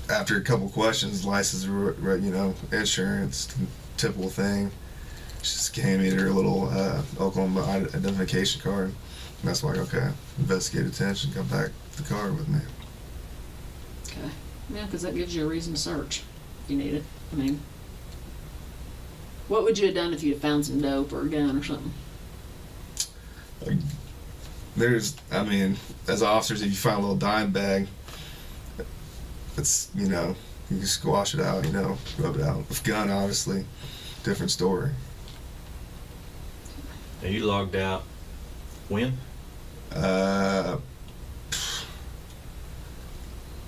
After a couple questions, license, insurance, typical thing. She just gave me her little Oklahoma identification card. And that's like, okay, investigate attention, come back to the car with me. Okay. Yeah, because that gives you a reason to search if you need it. I mean, what would you have done if you had found some dope or a gun or something? As officers, if you find a little dime bag, it's, you can squash it out, rub it out. With gun, obviously, different story. Now you logged out when? I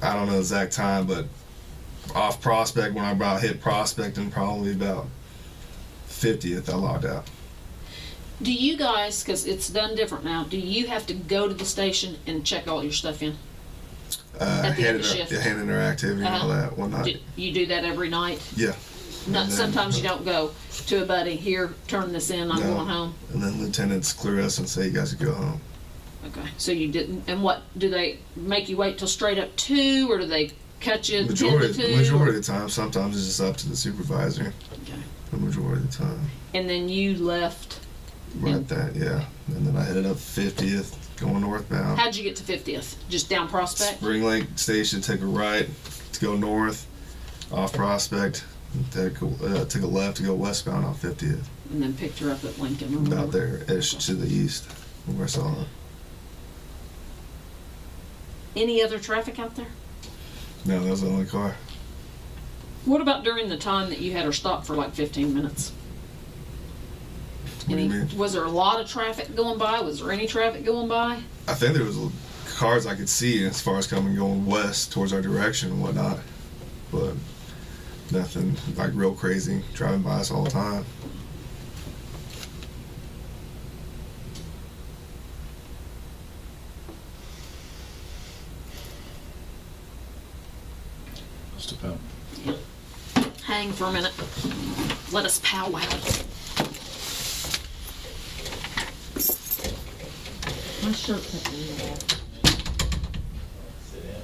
don't know the exact time, but off Prospect, when I about hit Prospect, and probably about 50th, I logged out. Do you guys, because it's done different now, do you have to go to the station and check all your stuff in? At the end of the shift. Handing her activity and all that one night. You do that every night? Yeah. No, And then, sometimes you don't go to a buddy, here, turn this in, I'm No. going home. And then lieutenants clear us and say, you guys can go home. Okay, so you didn't, and what, do they make you wait till straight up 2, or do they cut you 10 to 2? Majority of the time. Sometimes it's just up to the supervisor. Okay. The majority of the time. And then you left, Right that, yeah. And then I headed up 50th, going northbound. how'd you get to 50th? Just down Prospect? Spring Lake Station, take a right to go north, off Prospect, take a left to go westbound on 50th. And then picked her up at Lincoln or About whatever. there-ish to the east, where I saw it. Any other traffic out there? No, that was the only car. What about during the time that you had her stopped for like 15 minutes? What do you mean? Was there a lot of traffic going by? Was there any traffic going by? I think there was cars I could see as far as going west towards our direction and whatnot, but nothing like real crazy driving by us all the time. Just about. Hang for a minute. Let us powwow. My shirt tucked in there. Sit in.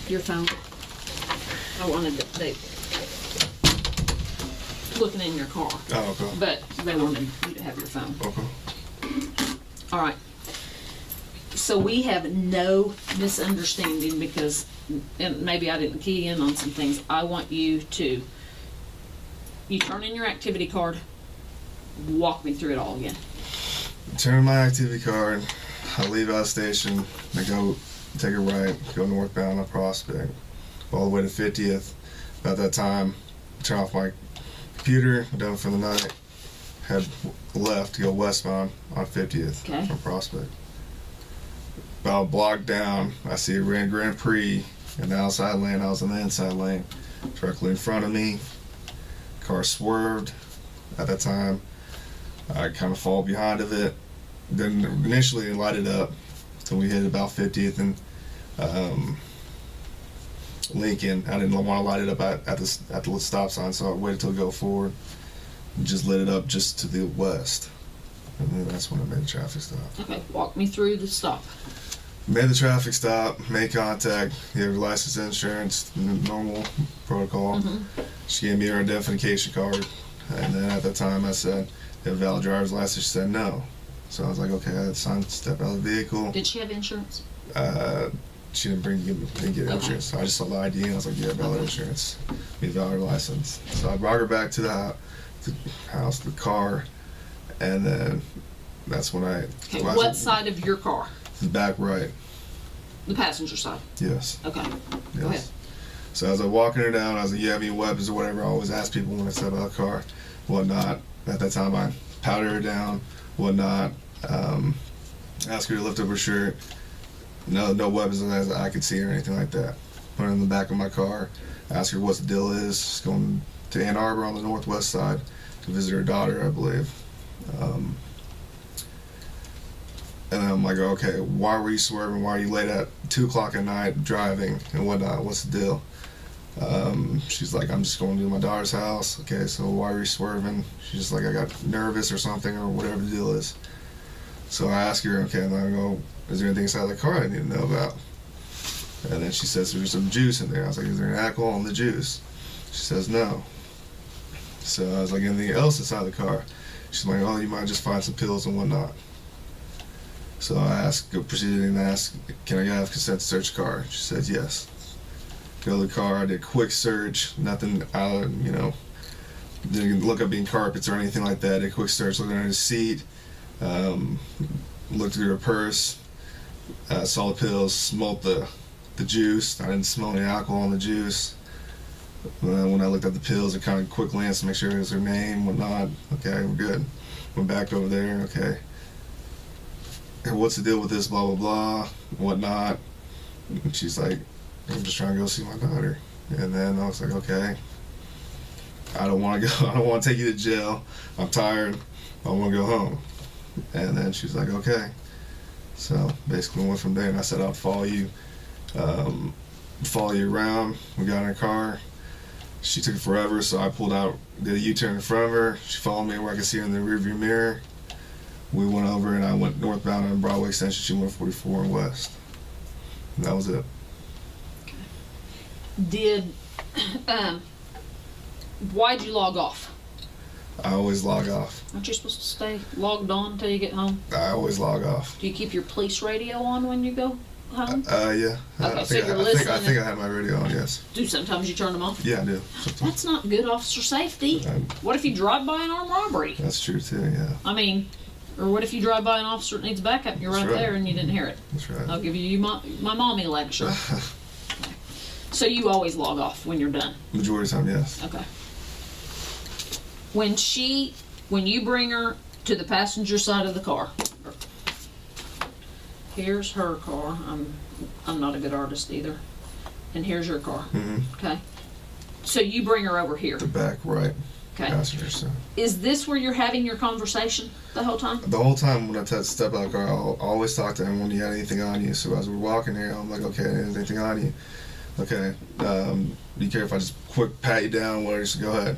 Your phone. I wanted they looking in your car, Oh, okay. but they wanted you to have your phone. Okay. All right. So we have no misunderstanding because, and maybe I didn't key in on some things. I want you to, you turn in your activity card, walk me through it all again. Turn my activity card. I leave out of station. I go take a right, go northbound on Prospect, all the way to 50th. About that time, turn off my computer, done for the night, head left to go westbound on 50th Okay. from Prospect. About a block down, I see a Grand Prix in the outside lane. I was in the inside lane, directly in front of me. Car swerved. At that time, I kind of fall behind of it. Then initially it lighted up until we hit about 50th and Lincoln. I didn't want to light it up at the stop sign, so I waited till it go forward. And just lit it up just to the west, and then that's when I made the traffic stop. Okay, walk me through the stop. Made the traffic stop, made contact, gave her license, insurance, normal protocol. Mm-hmm. She gave me her identification card, and then at that time I said, "You have a valid driver's license?" She said no. So I was like, okay, I had to step out of the vehicle. Did she have insurance? She didn't get insurance. So I just saw the ID and I was like, yeah, valid insurance, need a valid license. So I brought her back to the house, the car, and then that's when I. Okay, what side of your car? The back right. The passenger side. Yes. Okay. Yes. Go ahead. So as I was walking her down, I was like, you have any weapons or whatever? I always ask people when I step out of the car, whatnot. At that time, I powdered her down, whatnot. Asked her to lift up her shirt. No weapons as I could see or anything like that. Put her in the back of my car. Asked her what the deal is. She's going to Ann Arbor on the northwest side to visit her daughter, I believe. And then I'm like, okay, why were you swerving? Why are you late at 2 o'clock at night driving and whatnot? What's the deal? She's like, I'm just going to my daughter's house. Okay, so why are you swerving? She's just like, I got nervous or something or whatever the deal is. So I ask her, okay, and I go, is there anything inside the car I need to know about? And then she says there's some juice in there. I was like, is there any alcohol in the juice? She says no. So I was like, anything else inside the car? She's like, oh, you might just find some pills and whatnot. So I proceeded and asked, can I have consent to search the car? She said yes. Go to the car, I did a quick search, nothing out, didn't look up any carpets or anything like that. Did a quick search, looked under the seat, looked through her purse, saw the pills, smelled the juice. I didn't smell any alcohol in the juice. When I looked at the pills, I kind of quick glanced to make sure it was her name, whatnot. Okay, we're good. Went back over there, okay. What's the deal with this, blah, blah, blah, whatnot. And she's like, I'm just trying to go see my daughter. And then I was like, okay, I don't want to go. I don't want to take you to jail. I'm tired. I want to go home. And then she's like, okay. So basically went from there, and I said I'll follow you around. We got in her car. She took it forever, so I pulled out, did a U-turn in front of her. She followed me where I could see her in the rearview mirror. We went over, and I went northbound on Broadway Extension. She went 44 and west. And that was it. Did, why'd you log off? I always log off. Aren't you supposed to stay logged on until you get home? I always log off. Do you keep your police radio on when you go home? Yeah. Okay, I so think you're I listening. think I had my radio on, yes. Do sometimes you turn them off? Yeah, I do. Sometimes. That's not good officer safety. What if you drive by an armed robbery? That's true, too, yeah. I mean, or what if you drive by an officer that needs backup and you're That's right right. there and you didn't hear it? That's right. I'll give you my mommy lecture. So you always log off when you're done? Majority of the time, yes. Okay. When you bring her to the passenger side of the car, here's her car. I'm not a good artist either. And here's your car. Mm-hmm. Okay. So you bring her over here. The back right. Okay. Passenger side. Is this where you're having your conversation the whole time? The whole time when I step out of the car, I'll always talk to him when you had anything on you. So as we're walking here, I'm like, okay, is anything on you? Okay. Be careful if I just quick pat you down, whatever, just go ahead.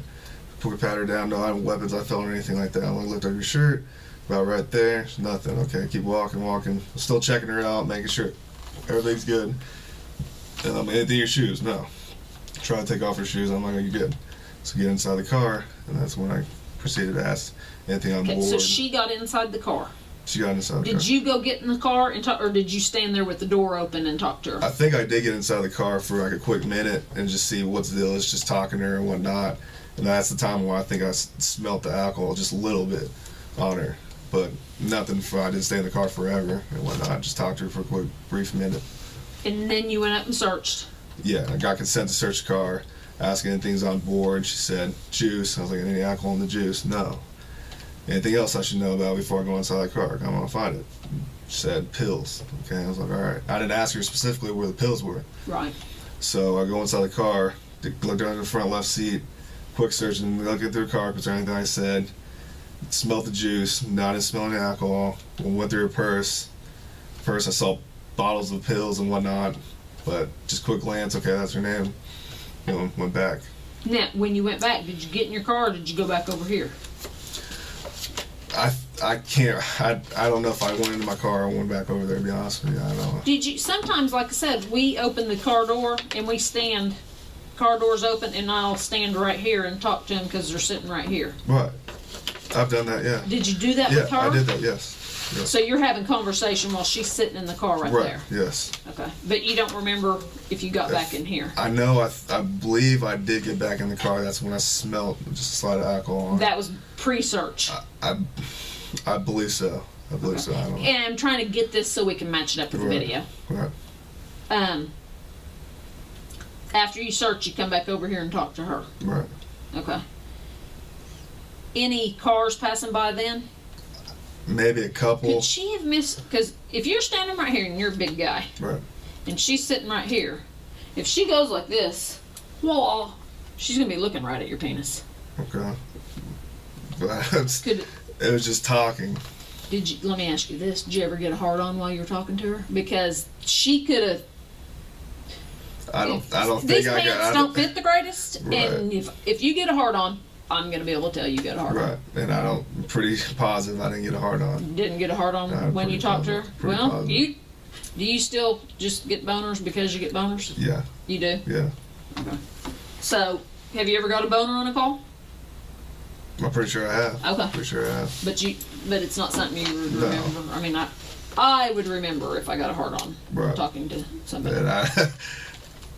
Quick pat her down, no I have weapons I felt or anything like that. I'm like, looked at your shirt, about right there, nothing. Okay, keep walking. Still checking her out, making sure everything's good. Anything in your shoes? No. Try to take off her shoes. I'm like, "Are you good?" So get inside the car, and that's when I proceeded to ask anything on board. So she got inside the car. She got inside the car. Did you go get in the car and talk, or did you stand there with the door open and talk to her? I think I did get inside the car for like a quick minute and just see what's the deal is, just talking to her and whatnot. And that's the time where I think I smelt the alcohol just a little bit on her. But nothing for, I didn't stay in the car forever and whatnot. Just talked to her for a quick, brief minute. And then you went up and searched. Yeah, I got consent to search the car, asking anything's on board. She said, juice. I was like, any alcohol in the juice? No. Anything else I should know about before I go inside the car? I'm going to find it. She said, pills. Okay, I was like, all right. I didn't ask her specifically where the pills were. Right. So I go inside the car, look down the front left seat, quick search, and look through the car, because anything I said, smelled the juice, not in smelling the alcohol. Went through her purse. First I saw bottles of pills and whatnot, but just quick glance, okay, that's her name. Went back. Now, when you went back, did you get in your car or did you go back over here? I can't, I don't know if I went into my car or went back over there, to be honest with you. I don't know. Did you, sometimes, like I said, we open the car door and we stand, car door's open, and I'll stand right here and talk to them because they're sitting right here. Right. I've done that, yeah. Did you do that Yeah, with her? I did that, yes. So you're having conversation while she's sitting in the car right there? Yes. Okay. But you don't remember if you got back in here? I know, I believe I did get back in the car. That's when I smelled just a slight of alcohol on it. That was pre-search? I believe so. I believe so. I don't know. And I'm trying to get this so we can match it up with the video. Right. After you search, you come back over here and talk to her. Right. Okay. Any cars passing by then? Maybe a couple. Could she have missed? Because if you're standing right here and you're a big guy, Right. and she's sitting right here, if she goes like this, well, she's gonna be looking right at your penis. Okay. But it was just talking. Did you? Let me ask you this: did you ever get a hard on while you were talking to her? Because she could have. I don't think these I got. pants don't fit the greatest, Right. and if you get a hard on, I'm gonna be able to tell you got a hard on. Right, and I'm pretty positive I didn't get a hard on. Didn't get a hard on No, when you talked to her. pretty Well, positive. do you still just get boners because you get boners? Yeah. You do. Yeah. Okay. So, have you ever got a boner on a call? I'm pretty sure I have. Okay. Pretty sure I have. But it's not something you would No. remember. I mean, I would remember if I got a hard on Right. talking to somebody.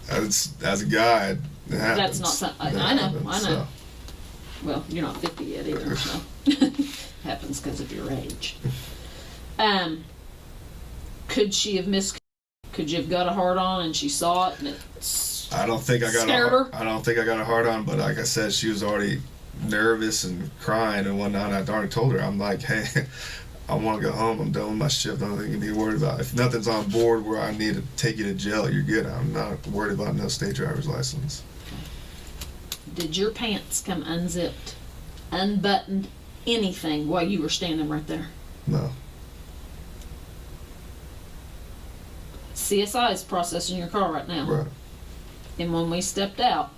And as a guy, it happens. That's not something. I know. I know. So. Well, you're not 50 yet either, so happens because of your age. Could she have missed? Could you have got a hard on and she saw it and it I don't think I got scared her? I don't think I got a hard on, but like I said, she was already nervous and crying and whatnot. I already told her, I'm like, hey, I want to go home. I'm done with my shift. I don't think you need to worry about it. If nothing's on board where I need to take you to jail, you're good. I'm not worried about no state driver's license. Did your pants come unzipped, unbuttoned, anything while you were standing right there? No. CSI is processing your car right now. Right. And when we stepped out,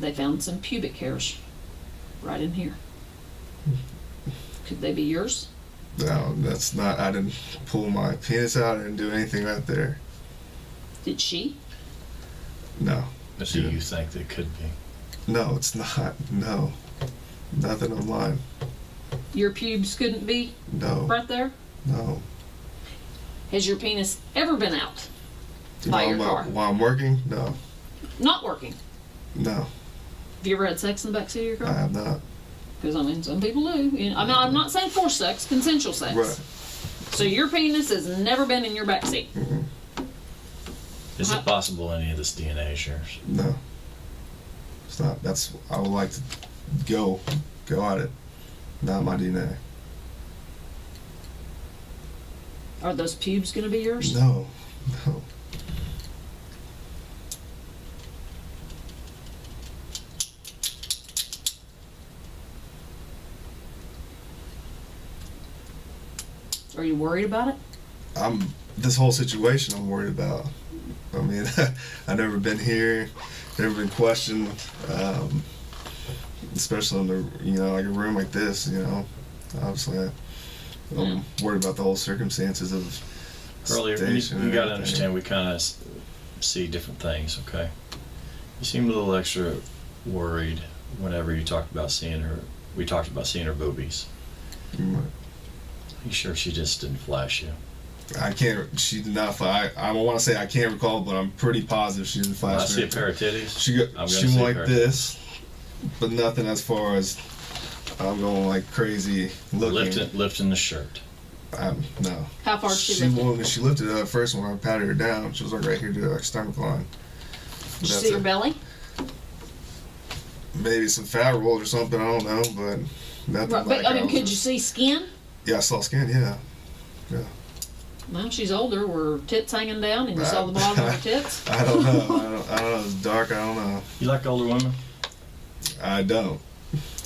they found some pubic hairs right in here. Could they be yours? No, that's not. I didn't pull my penis out. I didn't do anything right there. Did she? No. But do you think that could be? No, it's not. No. Nothing on mine. Your pubes couldn't be No. right there? No. Has your penis ever been out by your car? While I'm working? No. Not working. No. Have you ever had sex in the backseat of your I car? have not. Because, I mean, some people do. You know, I mean, I'm not saying forced sex, consensual sex. Right. So your penis has never been in your backseat. Mm-hmm. Is it possible any of this DNA is yours? No. It's not. That's. I would like to go at it. Not my DNA. Are those pubes going to be yours? No. No. Are you worried about it? This whole situation I'm worried about. I mean, I've never been here, never been questioned, especially in like a room like this, Obviously, I'm worried about the whole circumstances of Earlier, station you and got to everything. understand, we kind of see different things, okay? You seemed a little extra worried whenever you talked about seeing her. We talked about seeing her boobies. Mm. You sure she just didn't flash you? I can't. She did not fly. I don't want to say I can't recall, but I'm pretty positive she didn't When I flash see a me. pair of titties, She I'm got. gonna She see went her. like this, but nothing as far as I'm going like crazy looking. lifting the shirt. No. How far did she lift it? When she lifted it up first, when I patted her down, she was like right here to the stomach line. Did you That's see her it. belly? Maybe some fat rolls or something. I don't know, but nothing. Right, like but I mean, was could you just- see skin? Yeah, I saw skin. Yeah. Well, she's older. Were tits hanging down, and you saw the bottom of her tits? I don't know. I don't know. It's dark. I don't know. You like older women? I don't.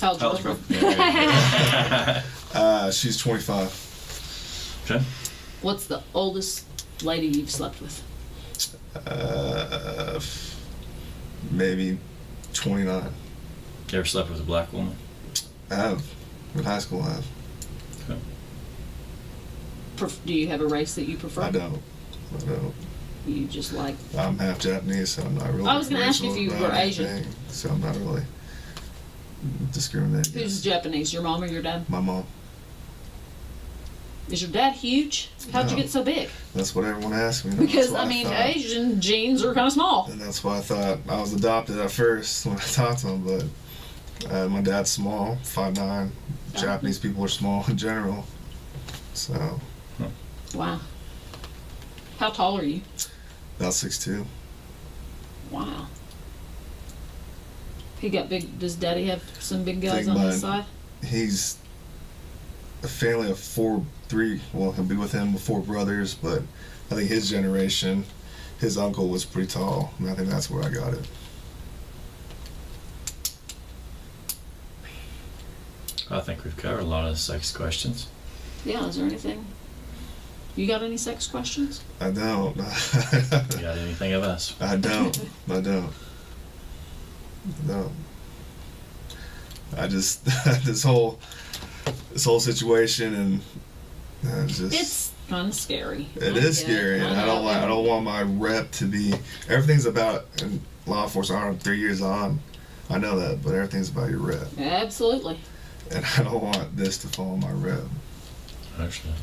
How old's your How's girlfriend? She's 25. Okay. What's the oldest lady you've slept with? Maybe 29. You ever slept with a black woman? I have. In high school, I have. Do you have a race that you prefer? I don't. You just like. I'm half Japanese, so I'm not really. I was gonna ask you if racial you about were Asian. anything, so I'm not really discriminating. Who's Japanese? Your mom or your dad? My mom. Is your dad huge? How'd you No. get so big? That's what everyone asks me. Because That's I why mean, thought- Asian genes are kind of small. And that's why I thought I was adopted at first when I talked to him, but my dad's small, 5'9". Japanese people are small in general. So, Wow. How tall are you? about 6'2". Wow. He got big. Does Daddy have some big guys Think on his mine. side? He's a family of 3. Well, he'll be with him with 4 brothers, but I think his generation, his uncle was pretty tall, and I think that's where I got it. I think we've covered a lot of sex questions. Yeah. Is there anything? You got any sex questions? I don't. You got anything of us? I don't. I just this whole situation and It's kind of scary. It is scary, and I don't want my rep to be. Everything's about in law enforcement. I'm 3 years on. I know that, but everything's about your rep, Absolutely. and I don't want this to fall on my rep. I understand.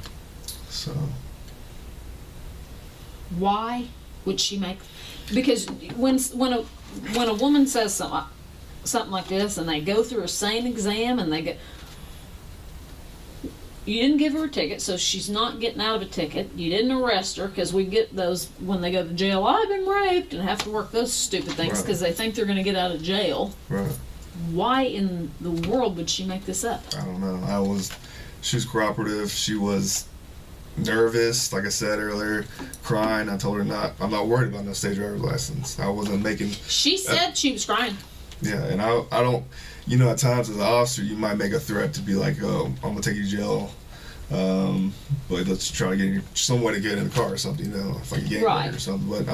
So Why would she make? Because when a woman says something like this, and they go through a sane exam, and they get. You didn't give her a ticket, so she's not getting out of a ticket. You didn't arrest her, because we get those when they go to jail. I've been raped, and have to work those stupid things because they think they're going to get out of jail. right, Why in the world would she make this up? I don't know. She was cooperative. She was nervous, like I said earlier, crying. I told her I'm not worried about no state driver's license. I wasn't making. She said she was crying. Yeah, and I don't. You know, at times as an officer, you might make a threat to be like, "Oh, I'm gonna take you to jail," but let's try to get you some way to get in the car or something. You know, if like a gang Right. or something. But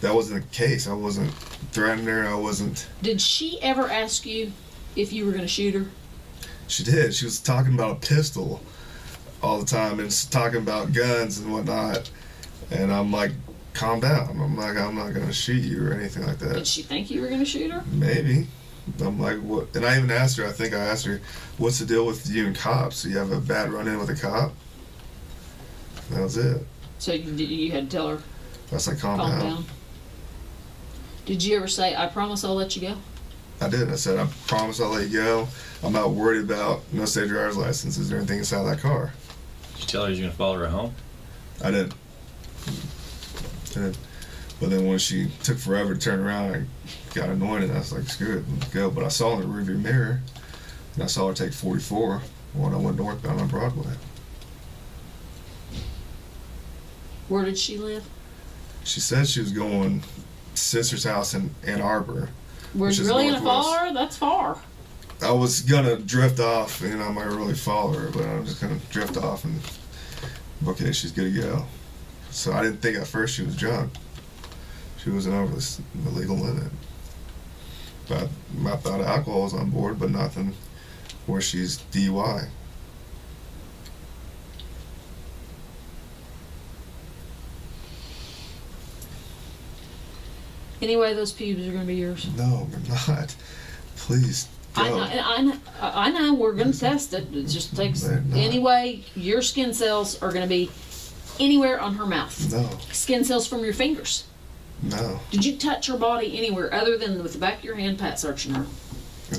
that wasn't the case. I wasn't threatening her. I wasn't. Did she ever ask you if you were going to shoot her? She did. She was talking about a pistol all the time and talking about guns and whatnot. And I'm like, calm down. I'm like, I'm not gonna shoot you or anything like that. Did she think you were going to shoot her? Maybe. I'm like, what? And I even asked her, I think I asked her, what's the deal with you and cops? Do you have a bad run-in with a cop? That was it. So you had to tell her, I was like, calm calm down. down. Did you ever say, I promise I'll let you go? I did. I said, I promise I'll let you go. I'm not worried about no state driver's license. Is there anything inside that car? Did you tell her you're going to follow her home? I did. But then when she took forever to turn around, I got annoyed and I was like, screw it, let's go. But I saw in the rearview mirror, and I saw her take 44 when I went northbound on Broadway. Where did she live? She said she was going to sister's house in Ann Arbor. Were Which you is really going to northwest. follow her? That's far. I was gonna drift off, and I might really follow her, but I'm just gonna drift off and okay, she's good to go. So I didn't think at first she was drunk. She wasn't over the legal limit. But I thought alcohol was on board, but nothing where she's DUI. Anyway, those pubes are going to be yours. No, they're not. Please. Go. I know. We're going to test it. It just takes. Anyway, your skin cells are going to be anywhere on her mouth. No. Skin cells from your fingers. No. Did you touch her body anywhere other than with the back of your hand pat searching her?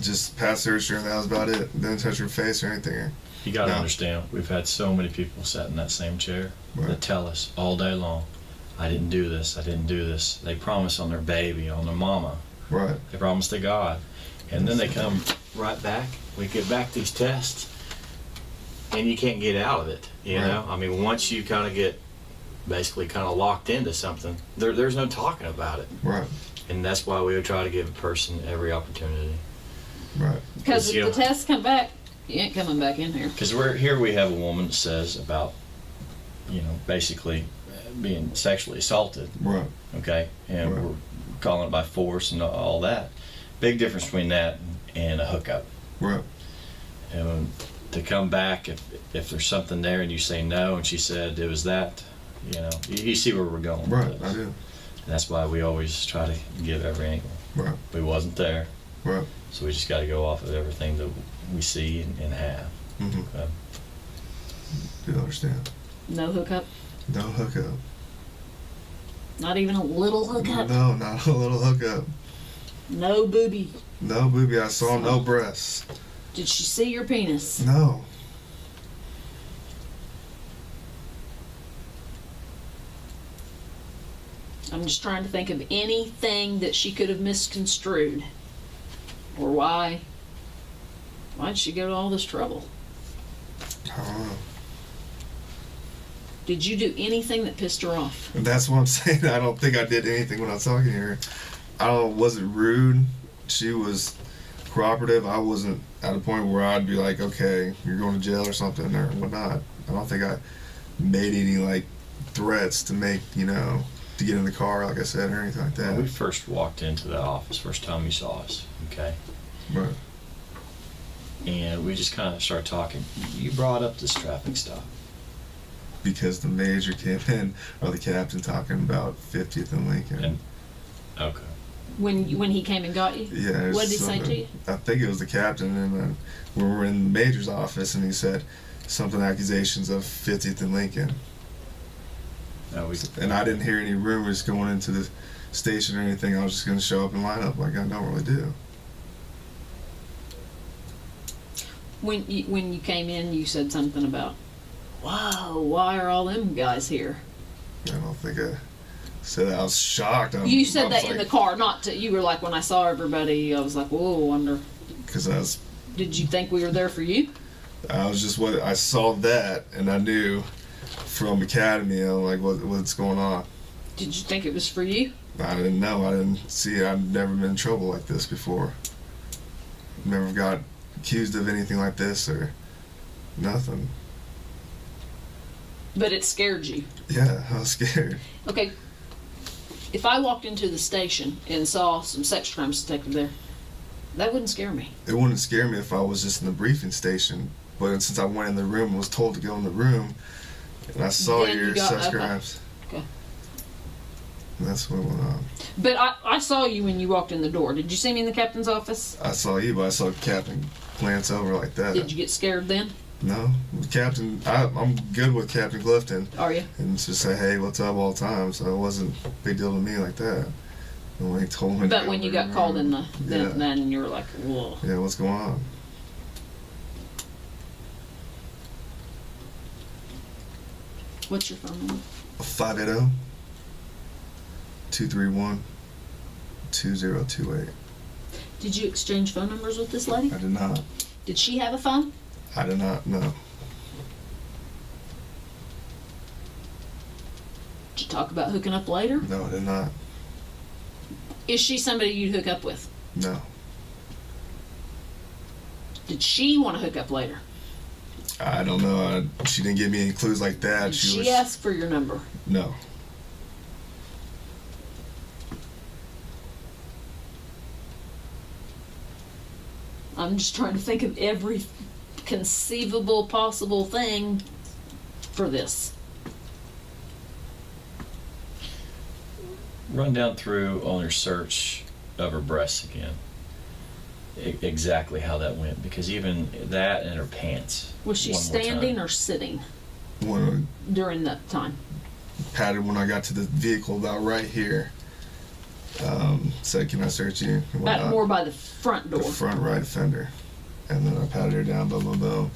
Just pat searched her, and that was about it. Didn't touch her face or anything. You got to understand, we've had so many people sat in that same chair that tell us all day long, I didn't do this, I didn't do this. They promise on their baby, on their mama. Right. They promise to God. And then they come right back. We get back these tests, and you can't get out of it. You know? I mean, once you kind of get basically kind of locked into something, there's no talking about it. Right. And that's why we would try to give a person every opportunity. Right. Because if the tests come back, you ain't coming back in here. Because we have a woman that says about, basically being sexually assaulted. Right. Okay? And we're calling it by force and all that. Big difference between that and a hookup. Right. And to come back, if there's something there and you say no, and she said it was that, you see where we're going. Right, with this. I do. And that's why we always try to give every angle. Right. We wasn't there. Right. So we just got to go off of everything that we see and have. Mm-hmm. Okay. Do understand? No hookup? No hookup. Not even a little hookup? No, not a little hookup. No booby? No booby. I saw no breasts. Did she see your penis? No. I'm just trying to think of anything that she could have misconstrued. Or why did she go to all this trouble? I don't know. Did you do anything that pissed her off? And that's what I'm saying. I don't think I did anything when I was talking to her. Was it rude? She was cooperative. I wasn't at a point where I'd be like, okay, you're going to jail or something or whatnot. I don't think I made any threats to make, to get in the car, like I said, or anything like that. When we first walked into the office, first time you saw us, okay? Right. And we just kind of started talking. You brought up this traffic stop. Because the major came in, or the captain talking about 50th and Lincoln. Okay. When he came and got you? Yeah. What did he say to you? I think it was the captain, and then we were in the major's office, and he said something accusations of 50th and Lincoln. And I didn't hear any rumors going into the station or anything. I was just going to show up and line up like I don't really do. When you came in, you said something about, wow, why are all them guys here? I don't think I said that. I was shocked. You said that in the car, not to, you were like, when I saw everybody, I was like, whoa, I wonder. Because Did you think we were there for you? I saw that, and I knew from Academy, what's going on. Did you think it was for you? I didn't know. I didn't see it. I've never been in trouble like this before. Never got accused of anything like this or nothing. But it scared you. Yeah, I was scared. Okay. If I walked into the station and saw some sex crimes detective there, that wouldn't scare me. It wouldn't scare me if I was just in the briefing station. But since I went in the room and was told to go in the room, and I saw your sex crimes. Okay. And that's what went on. But I saw you when you walked in the door. Did you see me in the captain's office? I saw you, but I saw the captain glance over like that. Did you get scared then? No. The captain, I'm good with Captain Clifton. Are you? And just say, hey, what's up all the time. So it wasn't a big deal to me like that. And when he told me But when you got called in then you were like, whoa. Yeah, what's going on? What's your phone number? 580-231-2028. Did you exchange phone numbers with this lady? I did not. Did she have a phone? I did not, no. Did you talk about hooking up later? No, I did not. Is she somebody you'd hook up with? No. Did she want to hook up later? I don't know. She didn't give me any clues like that. Did she ask for your number? No. I'm just trying to think of every conceivable possible thing for this. Run down through on your search of her breasts again. Exactly how that went, because even that and her pants. Was she standing or sitting When during that time? patted when I got to the vehicle about right here. Said, "Can I search you?" And whatnot. More by the front door. The front right fender. And then I patted her down, boom, boom, boom.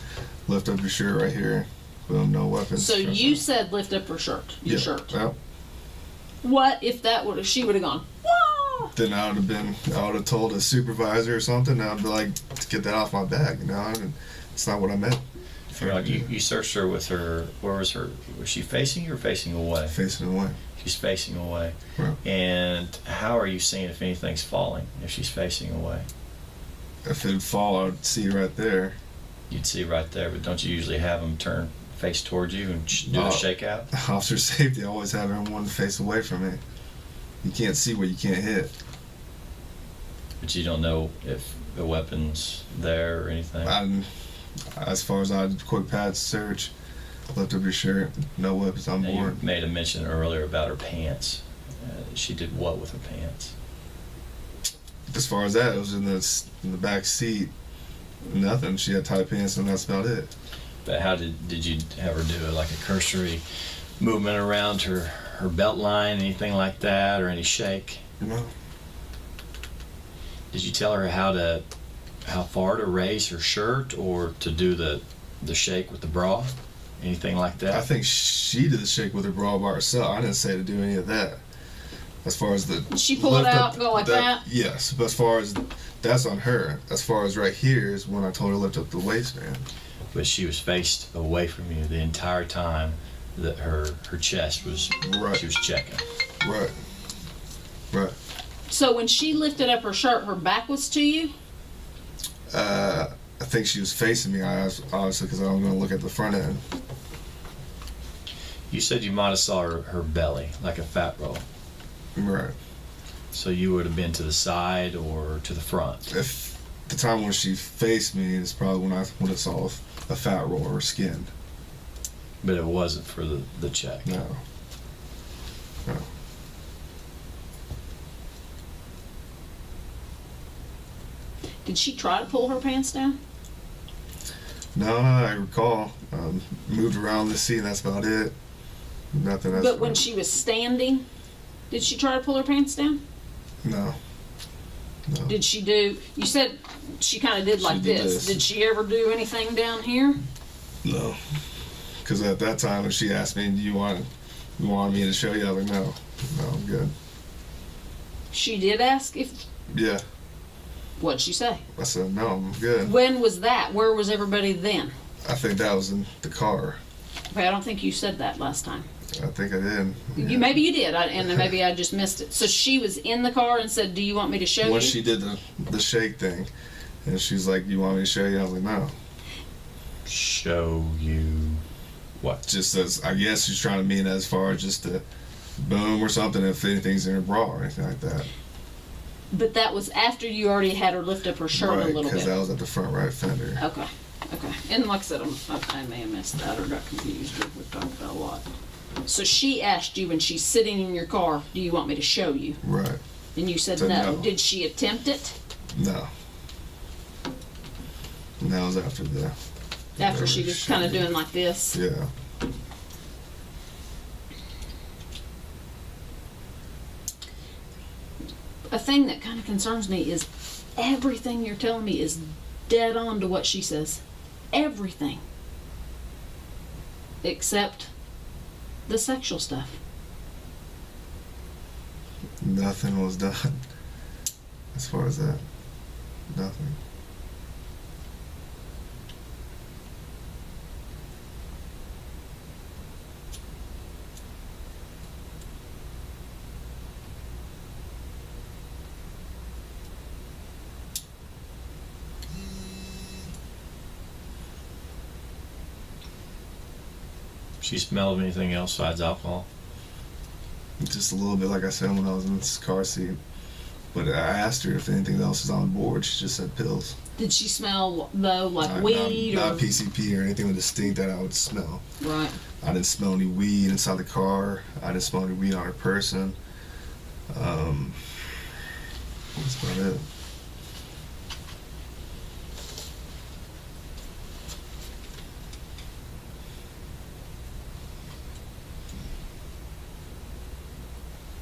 Lift up your shirt right here. Boom, no weapons. So you said lift up her shirt. Your shirt. Yep. What if she would have gone, whoa! Then I would have told a supervisor or something. I'd be like, to get that off my back, you know? And it's not what I meant. You searched her with her, where was she facing you or facing away? Facing away. She's facing away. Right. And how are you seeing if anything's falling, if she's facing away? If it'd fall, I'd see right there. You'd see right there, but don't you usually have them turn face towards you and do a shakeout? Officer safety, I always have everyone face away from me. You can't see where you can't hit. But you don't know if the weapon's there or anything? As far as I'd quick pat search, lift up your shirt, no weapons on Now, board. you made a mention earlier about her pants. She did what with her pants? As far as that, it was in the back seat. Nothing. She had tight pants, and that's about it. But how did you have her do it? Like a cursory movement around her belt line, anything like that, or any shake? No. Did you tell her how far to raise her shirt or to do the shake with the bra? Anything like that? I think she did the shake with her bra by herself. I didn't say to do any of that. As far as the... Did she pull it out and go like that? Yes, but as far as... That's on her. As far as right here is when I told her to lift up the waistband. But she was faced away from you the entire time that her chest was... Right. She was checking. Right. Right. So when she lifted up her shirt, her back was to you? I think she was facing me, obviously, because I'm going to look at the front end. You said you might have saw her belly, like a fat roll. Right. So you would have been to the side or to the front? If the time when she faced me is probably when I would have saw a fat roll or skin. But it wasn't for the check? No. No. Did she try to pull her pants down? No, I recall. Moved around the seat, and that's about it. Nothing else. But when she was standing, did she try to pull her pants down? No. No. Did she do... You said she kind of did like this. Did she ever do anything down here? No. Because at that time, when she asked me, "Do you want me to show you?" I was like, "No, I'm good." She did ask if... Yeah. What'd she say? I said, "No, I'm good." When was that? Where was everybody then? I think that was in the car. Okay, I don't think you said that last time. I think I did. Yeah. Maybe you did, and maybe I just missed it. So she was in the car and said, "Do you want me to show you?" Once she did the shake thing, and she's like, "You want me to show you?" I was like, "No." Show you what? Just as, I guess she's trying to mean as far as just to boom or something, if anything's in her bra or anything like that. But that was after you already had her lift up her shirt a little bit. Because that was at the front right fender. Okay. And like I said, I may have missed that or got confused. We've talked about a lot. So she asked you when she's sitting in your car, "Do you want me to show you?" Right. And you said Said no. no. Did she attempt it? No. And that was after the... After she was kind of doing like this? Yeah. A thing that kind of concerns me is everything you're telling me is dead on to what she says. Everything. Except the sexual stuff. Nothing was done. As far as that. Nothing. She smelled anything else besides alcohol? Just a little bit, like I said, when I was in this car seat. But I asked her if anything else was on board. She just said pills. Did she smell, though, like weed? Not or PCP or anything distinct that I would smell. Right. I didn't smell any weed inside the car. I didn't smell any weed on her person. That's about it.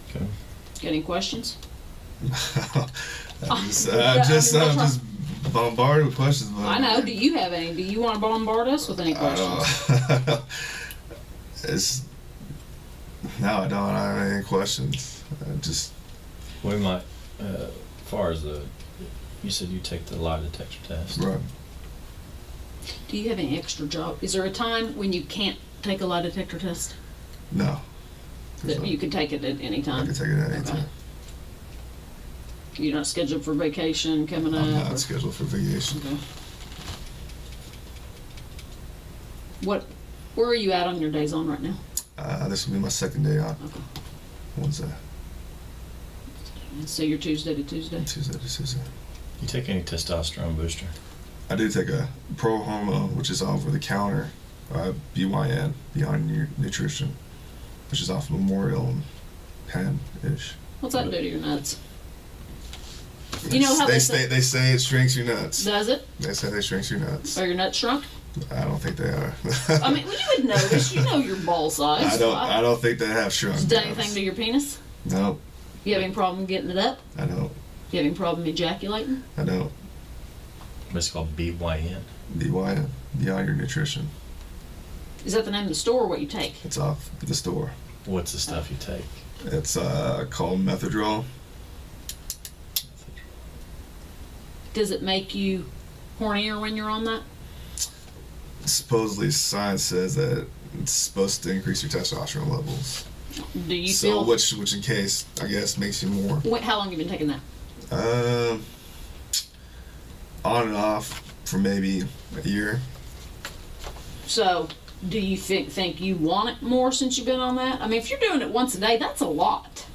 Okay. Got any questions? I'm just bombarded with questions. But I know. Do you have any? Do you want to bombard us with any questions? No, I don't have any questions. We might, as far as you said you take the lie detector test. Right. Do you have any extra job? Is there a time when you can't take a lie detector test? No. That you could take it at any I time? can take it at any time. You're not scheduled for vacation coming up? I'm not scheduled for vacation. Okay. Where are you at on your days on right now? This will be my second day out. Okay. Wednesday. So you're Tuesday to Tuesday? Tuesday to Tuesday. You take any testosterone booster? I do take a pro hormone, which is over the counter, BYN, Beyond Your Nutrition, which is off Memorial and Penn-ish. What's that do to your nuts? You know how they say it shrinks your nuts. Does it? They say they shrinks your nuts. Are your nuts shrunk? I don't think they are. I mean, well, you would notice. You know your ball size. I don't think they have shrunk. Has it done anything to your penis? No. You having a problem getting it up? I don't. You having a problem ejaculating? I don't. It's called BYN. BYN, Beyond Your Nutrition. Is that the name of the store or what you take? It's off the store. What's the stuff you take? It's called Methadrol. Does it make you hornier when you're on that? Supposedly, science says that it's supposed to increase your testosterone levels. Do you So, feel? which in case, I guess, makes you more. How long have you been taking that? On and off for maybe a year. So, do you think you want it more since you've been on that? I mean, if you're doing it once a day, that's a lot.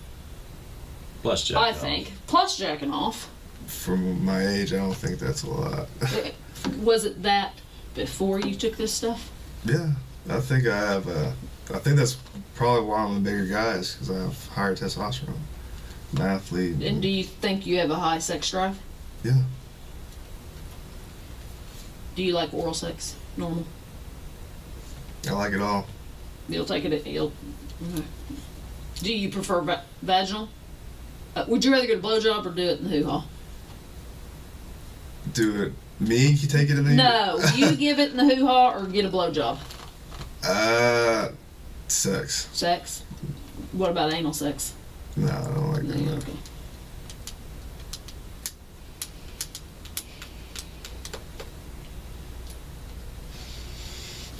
Plus jacking I think. Plus jacking off. For my age, I don't think that's a lot. Was it that before you took this stuff? Yeah, I think I have. I think that's probably why I'm a bigger guy, is because I have higher testosterone. I'm an athlete. And do you think you have a high sex drive? Yeah. Do you like oral sex? Normal? I like it all. You'll take it. Okay. Do you prefer vaginal? Would you rather get a blowjob or do it in the hoo-ha? Do it. Me? You take it in the. No, you give it in the hoo-ha or get a blowjob? Sex. Sex? What about anal sex? No, I don't like that. Okay.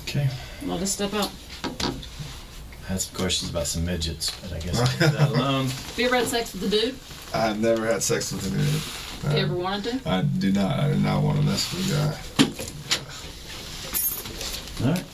Okay. I'll just step out. I had some questions about some midgets, but I guess I'll leave that alone. Have you ever had sex with a dude? I've never had sex with a dude. Have you ever wanted to? I do not. I do not want to mess with a guy. All right.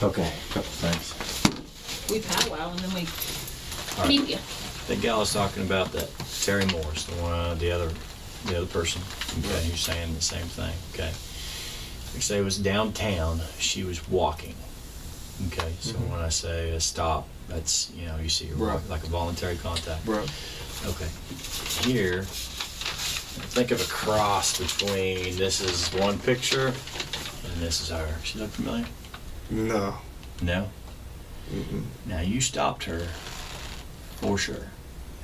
Okay, couple things. We powwow and then we All keep right. you. The gal was talking about that Terry Morris, the one, the other person. Okay, you're saying the same thing. Okay. Like I say, it was downtown. She was walking. Okay, so when I say stop, that's, you know, you see like a voluntary contact. Right. Okay. Here, think of a cross between this is one picture and this is her. She look familiar? No. No? Mm-mm. Now, you stopped her for sure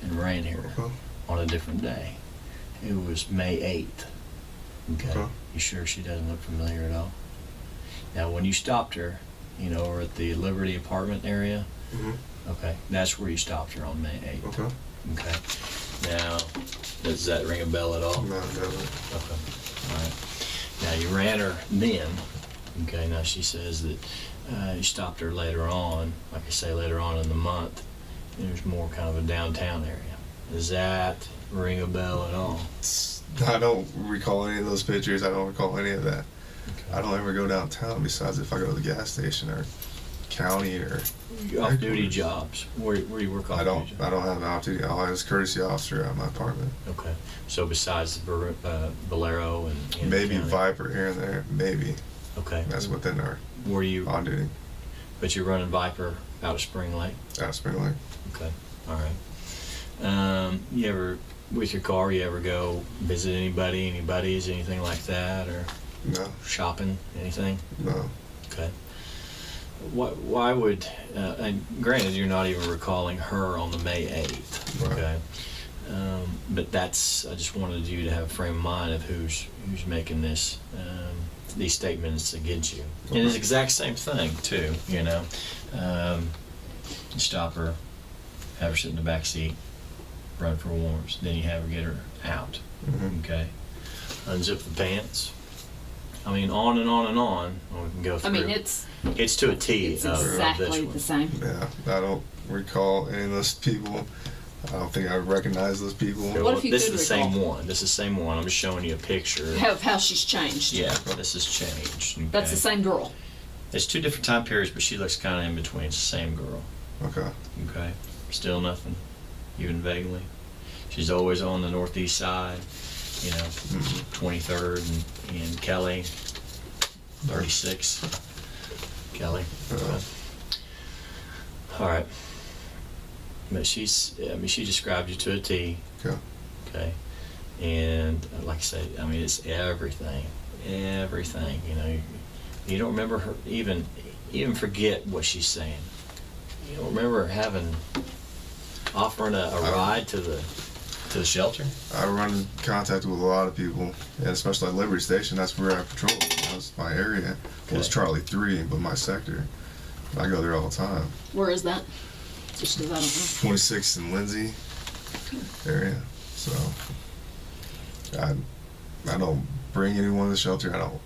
and ran here on a different day. It was May 8th. Okay. You sure she doesn't look familiar at all? Now, when you stopped her, you know, or at the Liberty apartment area, okay, that's where you stopped her on May 8th. Okay. Okay. Now, does that ring a bell at all? No, it doesn't. Okay. All right. Now, you ran her then. Okay. Now, she says that you stopped her later on, like I say, later on in the month. There's more kind of a downtown area. Does that ring a bell at all? I don't recall any of those pictures. I don't recall any of that. Okay. I don't ever go downtown besides if I go to the gas station or county or Off-duty jobs. Where you work off-duty jobs? I don't have an off-duty. I'll have a courtesy officer at my apartment. Okay. So besides the Bolero and Maybe county. Viper here and there. Maybe. Okay. That's within our Were you on duty. But you're running Viper out of Spring Lake? Out of Spring Lake. Okay. All right. You ever, with your car, you ever go visit anybody, any buddies, anything like that, or No. shopping, anything? No. Okay. Why would, and granted, you're not even recalling her on the May 8th, Right. okay? But that's, I just wanted you to have a frame of mind of who's making these statements against you. And it's the exact same thing, too, you know. You stop her, have her sit in the back seat, run for warrants, then you have her get her out, okay? Unzip the pants. I mean, on and on and on. We can go through. I mean, it's to a T it's of exactly this the same. Yeah. I don't recall any of those people. I don't think I recognize those people. one. What if you This is could the same recall? one. This is the same one. I'm just showing you a picture. Of how she's changed. Yeah, this has changed. Okay? That's the same girl. It's two different time periods, but she looks kind of in between. It's the same girl. Okay. Okay. Still nothing, even vaguely. She's always on the northeast side, you know, 23rd and Kelly, 36, Kelly. All right. But she described you to a T. Okay. Okay. And like I say, I mean, it's everything, you know. You don't remember her, even forget what she's saying. You don't remember offering a ride to the shelter? I run in contact with a lot of people, and especially at Liberty Station. That's where I patrol. That's my area. It was Okay. Charlie 3, but my sector. I go there all the time. Where is that? Just because I don't know. 26th and Lindsay area. So I don't bring anyone to the shelter. I don't.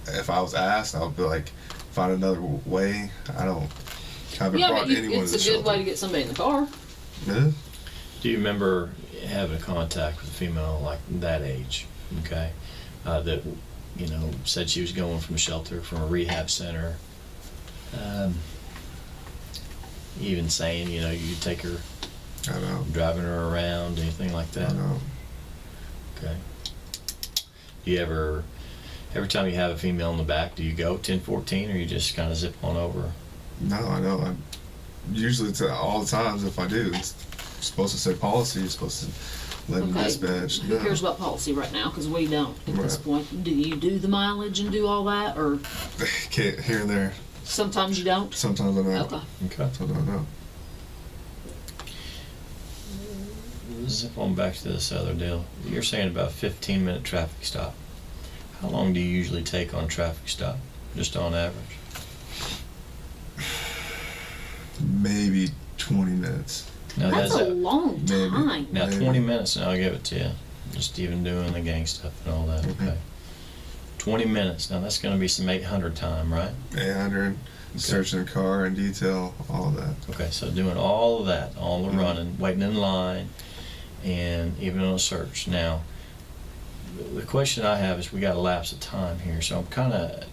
If I was asked, I would be like, find another way. I haven't Yeah, brought but anyone it's to the a good shelter. way to get somebody in the car. Yeah. Do you remember having contact with a female like that age, okay, that, you know, said she was going from a shelter, from a rehab center, even saying, you know, you take her, I know. driving her around, anything like that? I know. Okay. Do you every time you have a female in the back, do you go 10-14, or you just kind of zip on over? No, I know. Usually, all the times, if I do, it's supposed to say policy. It's supposed to let them Okay. dispatch. Who No. cares about policy right now? Because we don't at this Right. point. Do you do the mileage and do all that, or Can't, here and there. sometimes you don't? Sometimes I know. Okay. Okay. Sometimes I know. Zip on back to this other deal. You're saying about 15-minute traffic stop. How long do you usually take on a traffic stop, just on average? Maybe 20 minutes. Now, That's a long Maybe. time. Now, Maybe. 20 minutes, and I'll give it to you. Just even doing the gang stuff and all that, okay. 20 minutes, now that's gonna be some 800 time, right? 800, searching the car in detail, all of that. Okay, so doing all of that, all the Mhm. running, waiting in line, and even on a search. Now, the question I have is, we got a lapse of time here, so I'm kind of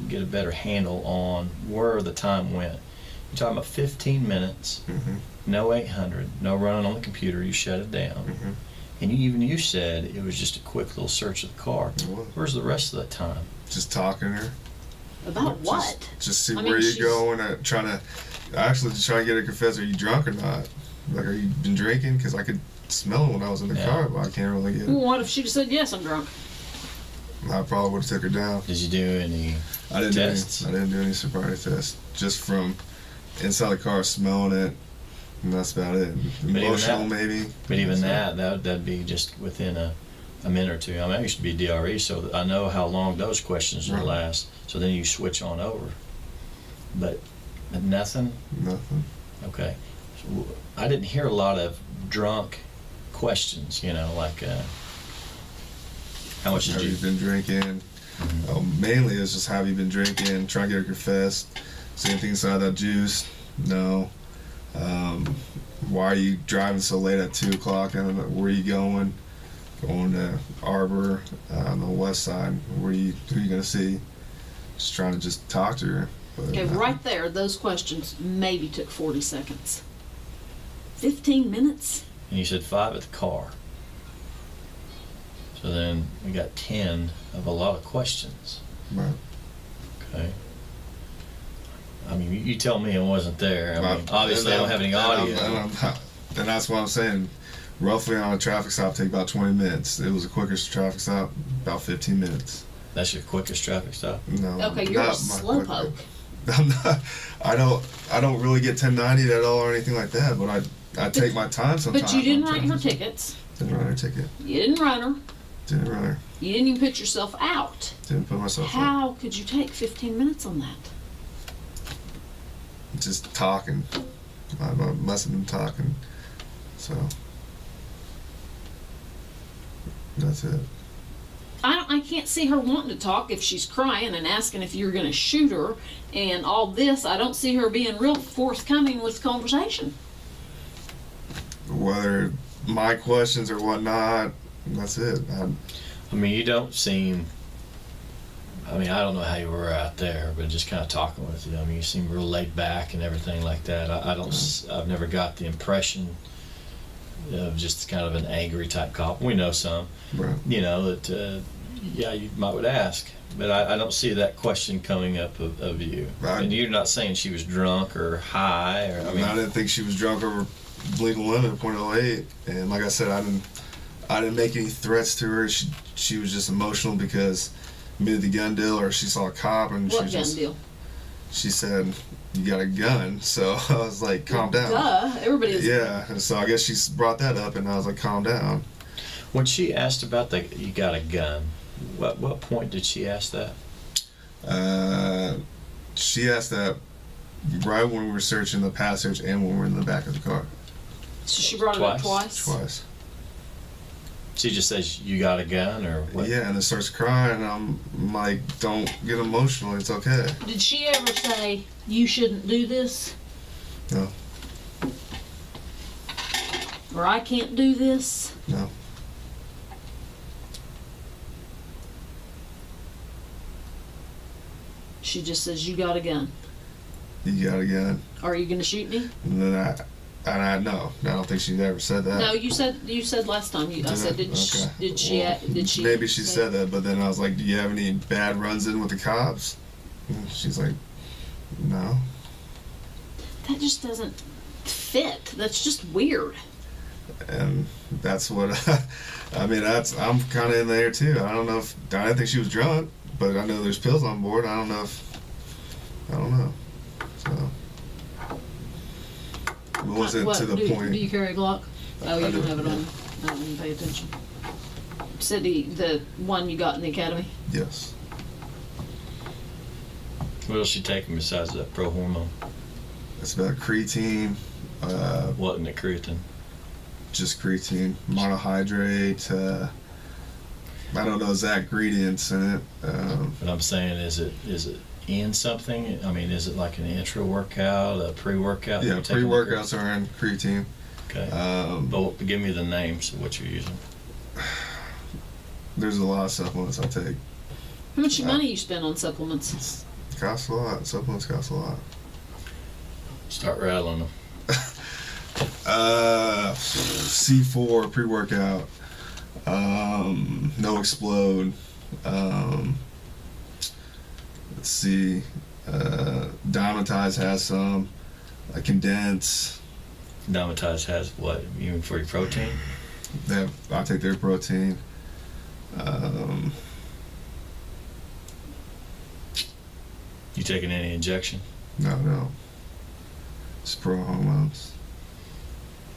get a better handle on where the time went. You're talking about 15 minutes, no 800, no running on the computer. You shut it down, and you said it was just a quick little search of the car. Where's the rest of that time? Just talking to her. About what? Just see where you're going. Trying to get her to confess. Are you drunk or not? Like, are you been drinking? Because I could smell it when I was in the car, but I can't really get it. Well, what if she said yes, I'm drunk? I probably would have took her down. Did you do any tests? I didn't do any sobriety tests. Just from inside the car, smelling it, and that's about it. Emotional, maybe. But even that'd be just within a minute or two. I mean, I used to be DRE, so I know how long those questions will last. So then you switch on over. But nothing? Nothing. Okay. So I didn't hear a lot of drunk questions, like how much have you been drinking? Mainly it's just have you been drinking, try to get her confessed. See anything inside that juice? No. Why are you driving so late at 2 o'clock? And where are you going? Going to Arbor on the west side. Who are you gonna see? Just trying to just talk to her. Okay, right there, those questions maybe took 40 seconds. 15 minutes? And you said 5 at the car. So then we got 10 of a lot of questions. Right. Okay. I mean, you tell me I wasn't there. I mean, obviously I don't have any audio. And that's what I'm saying. Roughly on a traffic stop, take about 20 minutes. It was the quickest traffic stop, about 15 minutes. That's your quickest traffic stop? No. Okay, you're a slowpoke. I'm not. I don't really get 1090 at all or anything like that. But I take my time sometimes. But you didn't write her tickets. Didn't write her ticket. You didn't run her. Didn't run her. You didn't even put yourself out. Didn't put myself out. How could you take 15 minutes on that? Just talking. I must have been talking. So that's it. I can't see her wanting to talk if she's crying and asking if you're going to shoot her and all this. I don't see her being real forthcoming with conversation. Whether my questions or whatnot, that's it. I mean, you don't seem. I mean, I don't know how you were out there, but just kind of talking with you. I mean, you seem real laid back and everything like that. I've never got the impression of just kind of an angry type cop. We know some, right. That you might would ask, but I don't see that question coming up of you. Right. And you're not saying she was drunk or high, or I didn't think she was drunk over legal limit of .08, and like I said, I didn't make any threats to her. She was just emotional because admitted the gun deal, or she saw a cop and what gun deal? She said, "You got a gun," so I was like, "Calm down." Duh, everybody is. Yeah, and so I guess she brought that up, and I was like, "Calm down." When she asked about you got a gun, what point did she ask that? She asked that right when we were searching the passage and when we were in the back of the car. So she brought it up twice? Twice. She just says, "You got a gun," or what? Yeah, and then starts crying, and I'm like, "Don't get emotional, it's okay." Did she ever say, "You shouldn't do this"? No. Or "I can't do this"? No. She just says, "You got a gun." You got a gun. Are you going to shoot me? And then I don't think she ever said that. No, you said last time. I said, did she? Maybe she said that, but then I was like, "Do you have any bad runs in with the cops?" And she's like, "No." That just doesn't fit. That's just weird. And that's what I'm kind of in there too. I didn't think she was drunk, but I know there's pills on board. I don't know. So. Was it to the point? Do you carry a Glock? Oh, you don't have it on. I didn't even pay attention. Said the one you got in the academy? Yes. What else you taking besides that pro hormone? It's about creatine. What in the creatine? Just creatine, monohydrate. I don't know exact ingredients in it. But I'm saying, is it in something? I mean, is it like an intra workout, a pre-workout? Yeah, pre-workouts are in creatine. Okay. But give me the names of what you're using. There's a lot of supplements I take. How much money you spend on supplements? Costs a lot. Supplements cost a lot. Start rattling them. C4 pre-workout. No Explode. Let's see. Dymatize has some. Condense. Dymatize has what? You mean for your protein? I take their protein. You taking any injection? No. Just pro hormones.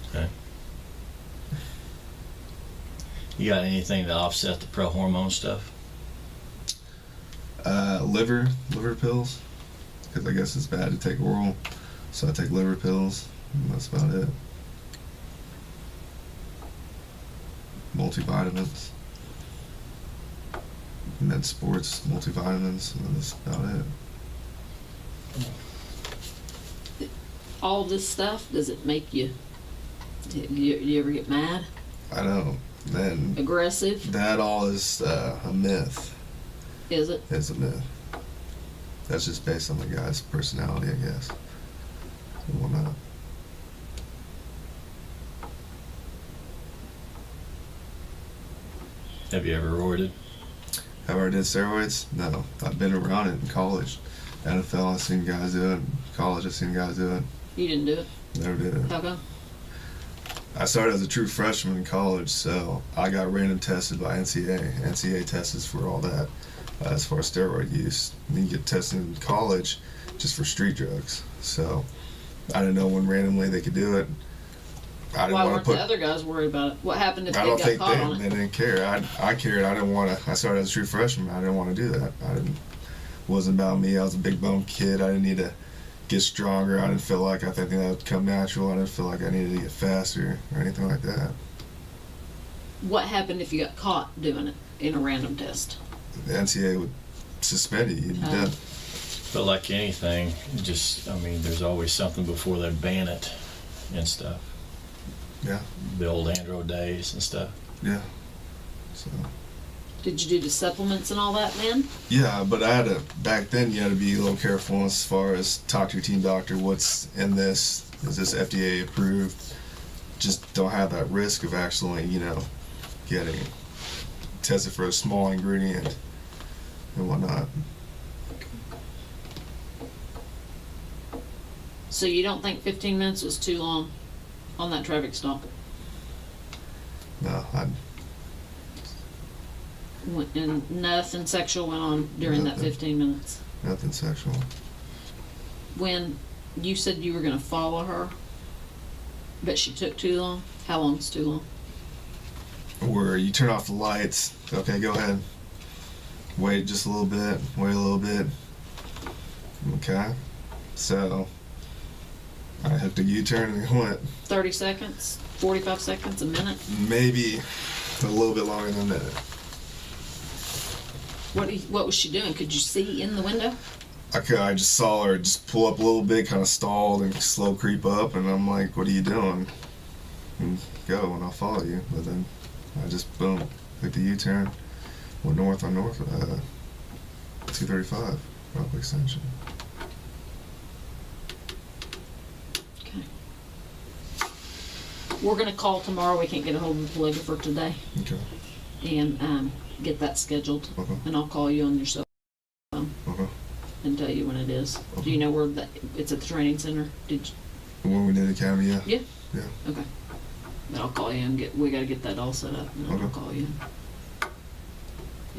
Okay. You got anything to offset the pro hormone stuff? Liver pills. Because I guess it's bad to take oral. So I take liver pills. And that's about it. Multivitamins. Med sports, multivitamins, and that's about it. All this stuff, does it make you, you ever get mad? I know. Then Aggressive? that all is a myth. Is it? It's a myth. That's just based on the guy's personality, I guess. And whatnot. Have you ever roided? Have I ever did steroids? No. I've been around it in college. NFL, I've seen guys do it. College, I've seen guys do it. You didn't do it? Never did it. How come? I started as a true freshman in college, so I got random tested by NCAA. NCAA tests for all that as far as steroid use. And then you get tested in college just for street drugs. So I didn't know when randomly they could do it. I didn't Why want weren't to put. the other guys worried about it? What happened if I they don't got think caught on they it? didn't care. I cared. I didn't want to. I started as a true freshman. I didn't want to do that. Wasn't about me. I was a big bone kid. I didn't need to get stronger. I didn't feel like I think that would come natural. I didn't feel like I needed to get faster or anything like that. What happened if you got caught doing it in a random test? The NCAA would suspend you. You'd be dead. But like anything, there's always something before they ban it and stuff. Yeah. The old Andro days and stuff. Yeah. So. Did you do the supplements and all that then? Yeah, but I had to, back then you had to be a little careful as far as talk to your team doctor, what's in this, is this FDA approved? Just don't have that risk of actually, getting tested for a small ingredient and whatnot. So you don't think 15 minutes was too long on that traffic stop? No, And nothing sexual went on during that Nothing. 15 minutes? nothing sexual. When you said you were going to follow her, but she took too long? How long's too long? Where you turn off the lights, okay, go ahead. Wait just a little bit, wait a little bit. Okay, so I hooked a U-turn and went 30 seconds? 45 seconds? A minute? maybe a little bit longer than a minute. What was she doing? Could you see in the window? I just saw her just pull up a little bit, kind of stalled and slow creep up, and I'm like, what are you doing? And go, and I'll follow you. But then I just, boom, hit the U-turn, went north on 235, Rockaway Extension. Okay. We're going to call tomorrow. We can't get a hold of the polygrapher today. Okay. And get that scheduled. Okay. And I'll call you on your cell phone Okay. and tell you when it is. Okay. Do you know where it's at the training center? Did you? When we did Academy, yeah. Yeah? Yeah. Okay. But I'll call you and we got to get that all set up. And then I'll Okay. call you.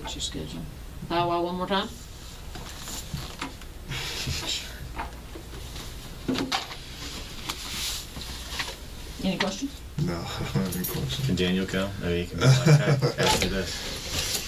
Get your schedule. Wow, one more time? Any questions? No, I don't have any questions. Can Daniel come? Maybe he can be like, hey, ask me this.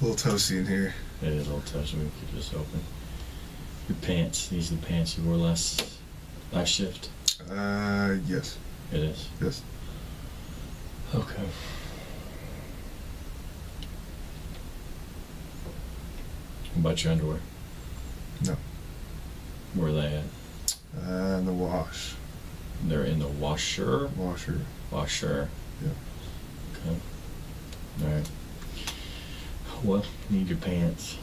a little toasty in here. It is a little toasty. We can keep this open. Your pants. These are the pants you wore last shift. Yes. It is. Yes. Okay. What about your underwear? No. Where are they at? In the wash. They're in the washer? Washer. Washer. Yeah. Okay. Alright. Well, you need your pants.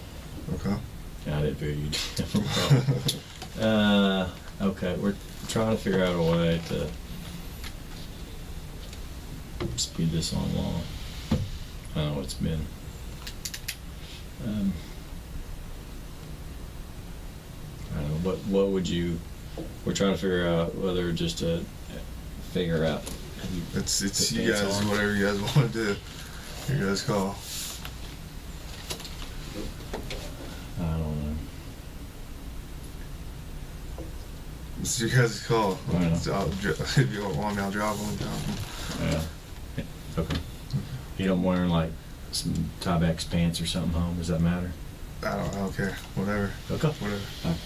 Okay. I didn't figure you'd have a problem. Okay, we're trying to figure out a way to speed this on along. I don't know what it's been. I don't know, what would you, we're trying to figure out whether just to figure out. It's put you pants guys, on? whatever you guys want to do. You guys call. I don't know. It's your guys' call. I know. If you want me, I'll drop them. Yeah. Okay. You don't wear like some Tyvek's pants or something home? Does that matter? I don't care. Whatever. Okay. Whatever. All right.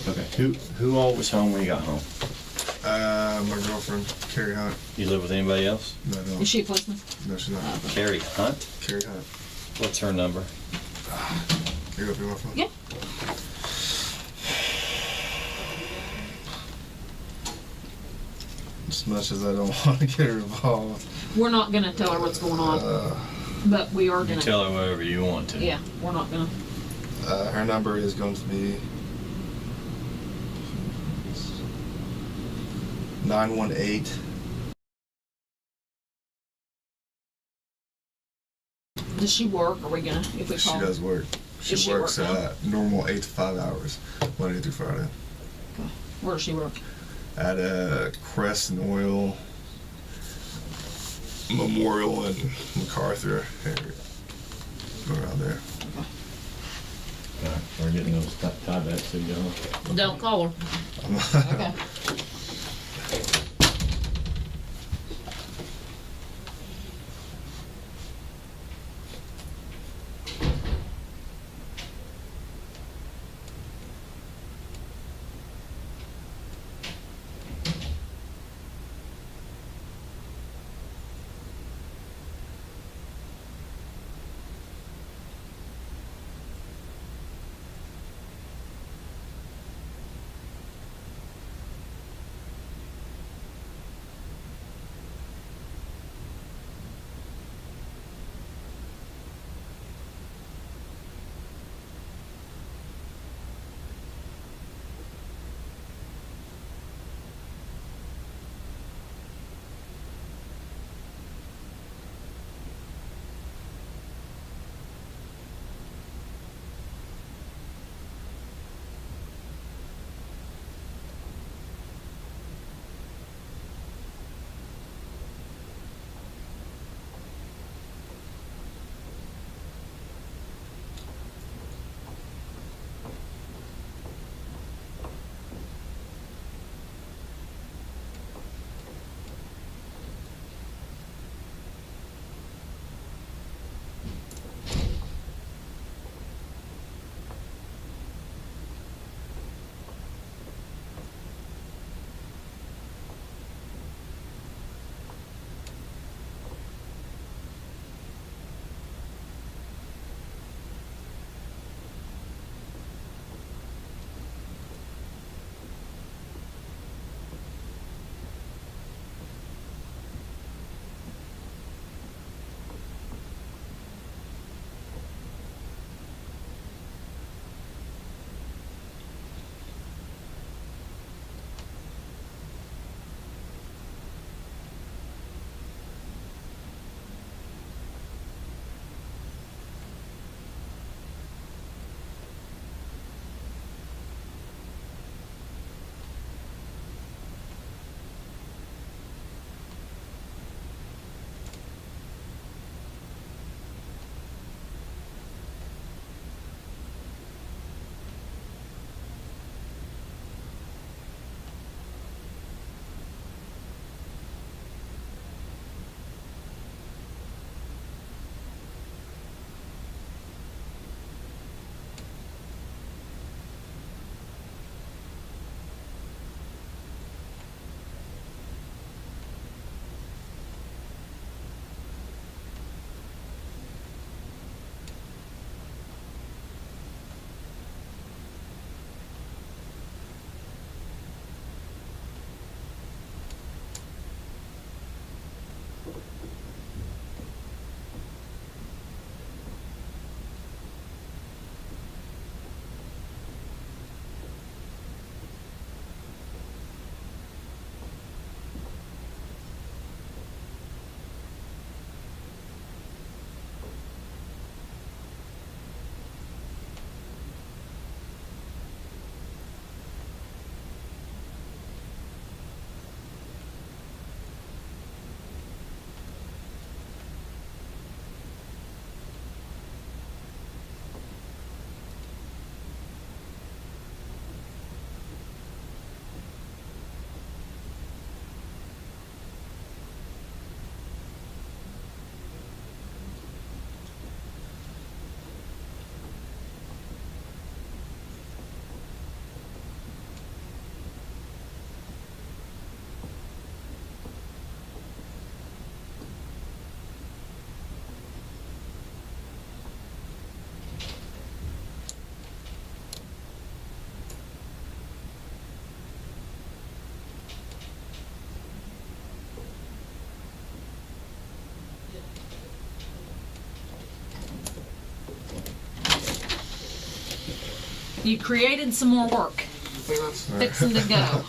Okay. Who all was home when you got home? My girlfriend, Carrie Hunt. You live with anybody else? No, no. Is she a policeman? No, she's not. Carrie Hunt? Carrie Hunt. What's her number? Can you go through my phone? Yeah. As much as I don't want to get her involved. We're not gonna tell her what's going on, but we are You gonna. tell her whatever you want to. Yeah, we're not gonna. Her number is going to be 918. Does she work? Are we gonna, if we She call? does work. She Does she works work now? normal 8 to 5 hours, Monday through Friday. Where does she work? At Crest and Oil Memorial in MacArthur area. Around there. All right, we're getting those Tyvek's so you know. Don't call her. Okay. You created some more work. Fixing to go.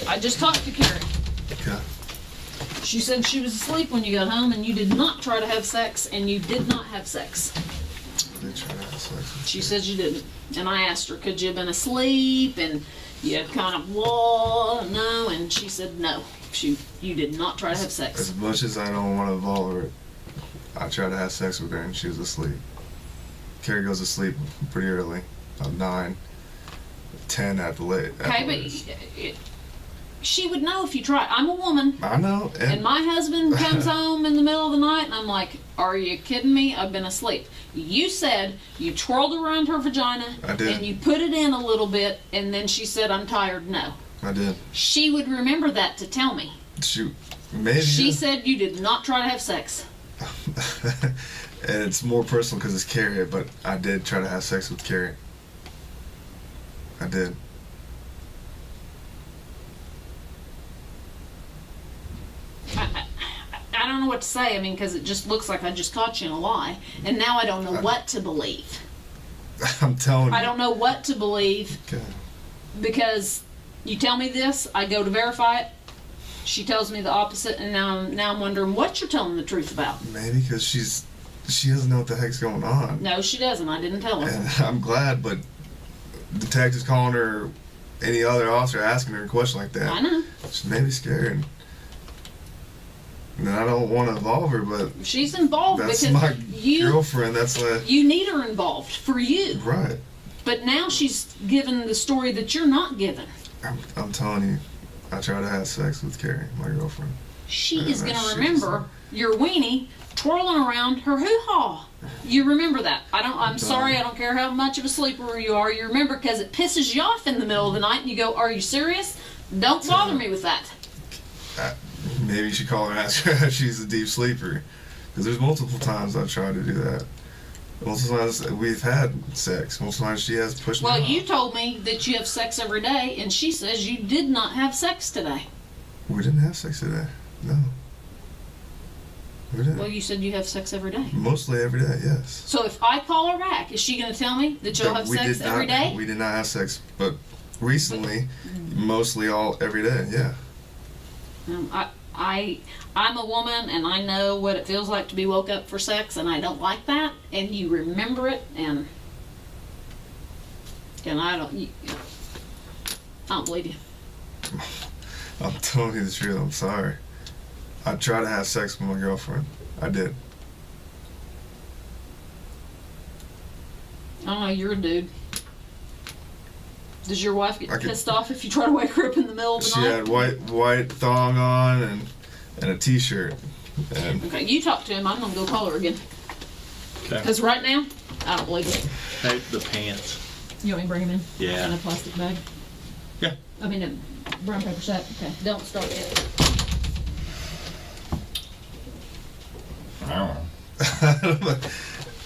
I just talked to Carrie. Okay. She said she was asleep when you got home and you did not try to have sex and you did not have sex. I did try to have sex. She says you didn't. And I asked her, could you have been asleep? And you had kind of, no. And she said no. You did not try to have sex. As much as I don't want to involve her, I tried to have sex with her and she was asleep. Carrie goes to sleep pretty early, about 9, 10 at the late. Okay, but she would know if you tried. I'm a woman. I know. And my husband comes home in the middle of the night and I'm like, are you kidding me? I've been asleep. You said you twirled around her vagina. I did. And you put it in a little bit and then she said, I'm tired. No. I did. She would remember that to tell me. Shoot. Maybe. She said you did not try to have sex. And it's more personal because it's Carrie, but I did try to have sex with Carrie. I did. I don't know what to say. I mean, because it just looks like I just caught you in a lie. And now I don't know what to believe. I'm telling you. I don't know what to believe. Okay. Because you tell me this, I go to verify it. She tells me the opposite, and now I'm wondering what you're telling the truth about. Maybe because she doesn't know what the heck's going on. No, she doesn't. I didn't tell her. And I'm glad, but detectives calling her, any other officer asking her a question like that. I know. She may be scared. And I don't want to involve her, but She's involved that's because my girlfriend. That's like, you need her involved for you. right. But now she's given the story that you're not given. I'm telling you, I tried to have sex with Carrie, my girlfriend. She Yeah, is going that to shit remember your weenie twirling around her hoo-ha. You remember that. I'm sorry, I don't care how much of a sleeper you are. You remember because it pisses you off in the middle of the night and you go, are you serious? Don't bother me with that. Maybe you should call her and ask her if she's a deep sleeper. Because there's multiple times I've tried to do that. Multiple times we've had sex. Multiple times she has pushed me Well, off. you told me that you have sex every day, and she says you did not have sex today. We didn't have sex today. No. We didn't. Well, you said you have sex every day. Mostly every day, yes. So if I call her back, is she going to tell me that you'll But have we sex did every not- day? We did not have sex, but recently, mostly every day, yeah. I'm a woman, and I know what it feels like to be woke up for sex, and I don't like that. And you remember it, and I don't believe you. I'm telling you the truth, I'm sorry. I tried to have sex with my girlfriend. I did. I don't know. You're a dude. Does your wife get I could- pissed off if you try to wake her up in the middle of the She night? had white thong on and a t-shirt. And Okay, you talk to him. I'm gonna go call her again. Okay. Because right now, I don't believe it. Hey, the pants. You want me to bring him in? Yeah. In a plastic bag? Yeah. I mean, a brown paper sack. Okay, don't start yet.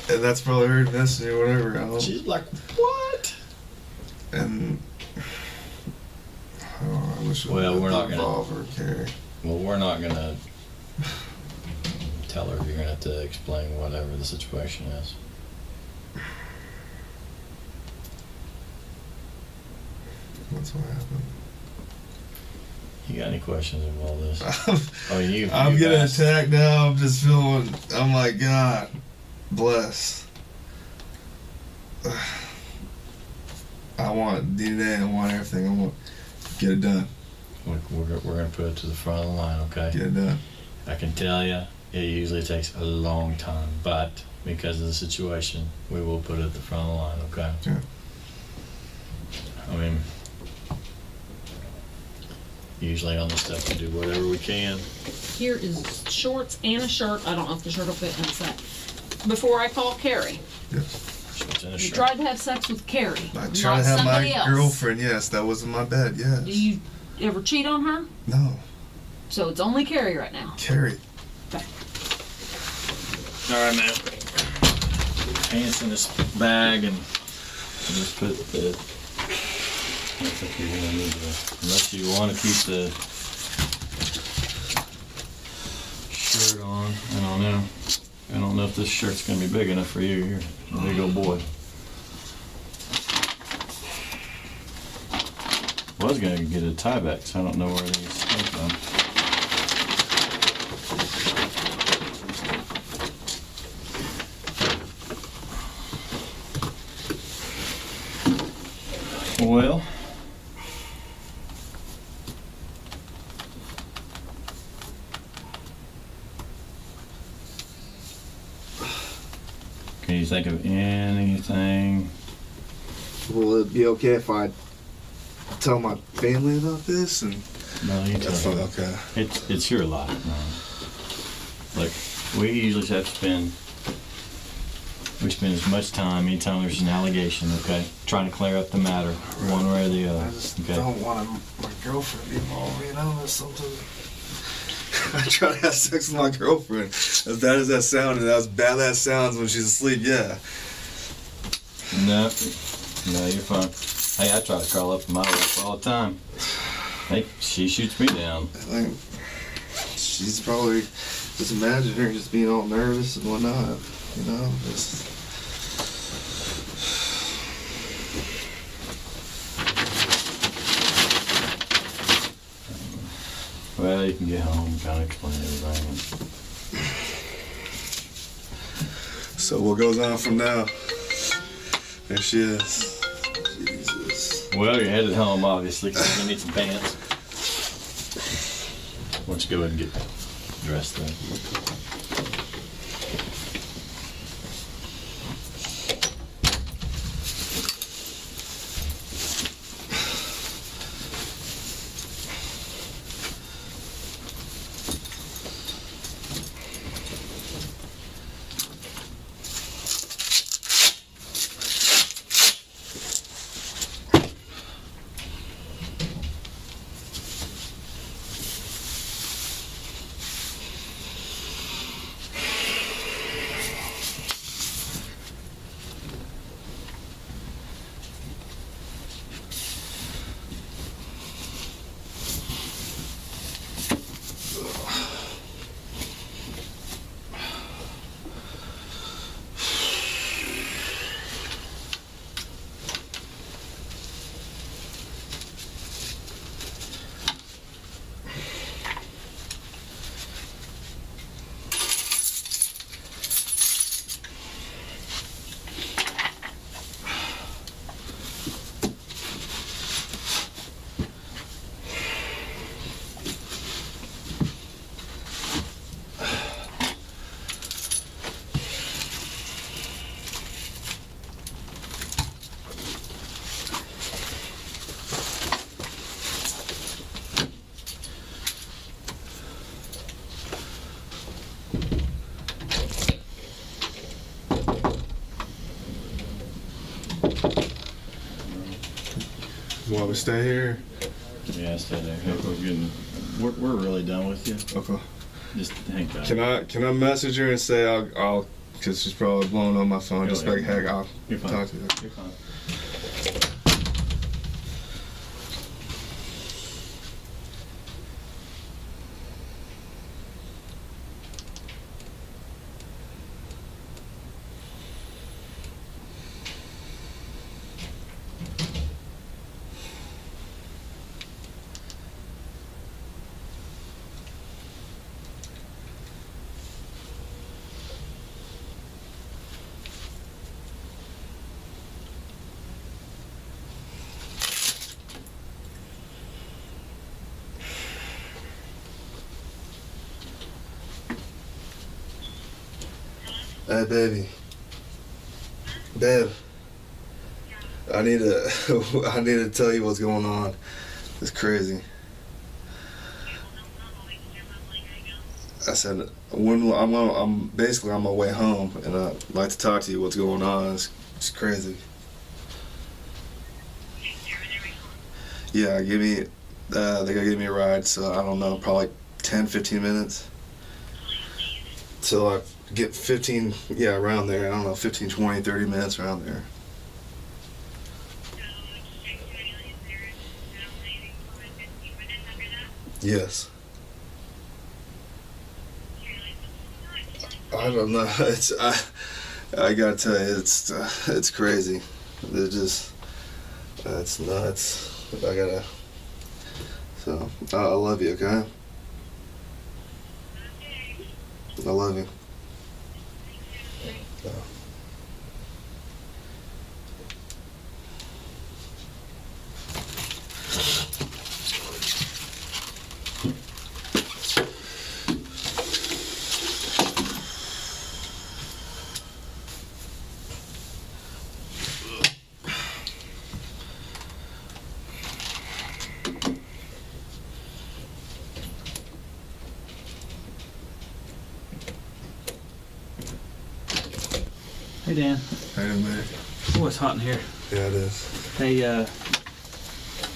and that's probably her destiny or whatever. I don't know. She's like, what? And I wish we Well, would we're not gonna- involve her, Carrie. Well, we're not gonna tell her. You're gonna have to explain whatever the situation is. That's what happened. You got any questions of all this? I mean, I'm you've getting asked. attacked now. I'm just feeling. I'm like, God bless. I want DNA. I want everything. I want get it done. We're gonna put it to the front of the line, okay? Get it done. I can tell you, it usually takes a long time, but because of the situation, we will put it at the front of the line, okay? Yeah. I mean, usually on this stuff, we do whatever we can. Here is shorts and a shirt. I don't know if the shirt will fit in the sack. Before I call Carrie, Yes. Shorts and a you shirt. tried to have sex with Carrie, I not try to have somebody my else. girlfriend. Yes, that was in my bed. Yes. Do you ever cheat on her? No, So it's only Carrie right now. Carrie. Okay. All right, man. Pants in this bag, and just put the. I think you're gonna need to, unless you want to keep the shirt on. I don't know. I don't know if this shirt's gonna be big enough for you. You're a big old boy. was going to get a tieback, so I don't know where these came from. Well, can you think of anything? Will it be okay if I tell my family about this? And No, you that's tell fine. me. Okay. It's your life. No. Like, we usually have to spend as much time anytime there's an allegation, okay, trying to clear up the matter, one way or the other. I just Okay. don't want my girlfriend to be involved. You know, that's something. I try to have sex with my girlfriend. As bad as that sounded, as bad that sounds when she's asleep. Yeah. No, you're fine. Hey, I try to crawl up to my wife all the time. Hey, she shoots me down. I think she's probably just imagine her just being all nervous and whatnot. You know, just. Well, you can get home and kind of explain everything. So what goes on from now? There she is. Jesus. Well, you're headed home, obviously, because you need some pants. Why don't you go ahead and get dressed then? You want me to stay here? Yeah, stay there. Hey, we're really done with you. Okay. Just hang back. Can I message her and say I'll because she's probably blowing on my phone. Go Just ahead. like, heck, I'll You're fine. talk to you. You're fine. Hey, baby. Babe. I need to tell you what's going on. It's crazy. I said I'm basically on my way home, and I'd like to talk to you. What's going on? It's crazy. Yeah, they gotta give me a ride. So I don't know, probably like 10, 15 minutes. Till I get 15, around there. I don't know, 15, 20, 30 minutes around there. Yes. I don't know. I gotta tell you, it's crazy. It's nuts. I gotta So, I love you, okay? I love you. Hey Dan. Hey, man. Oh, it's hot in here. Yeah, it is. Hey,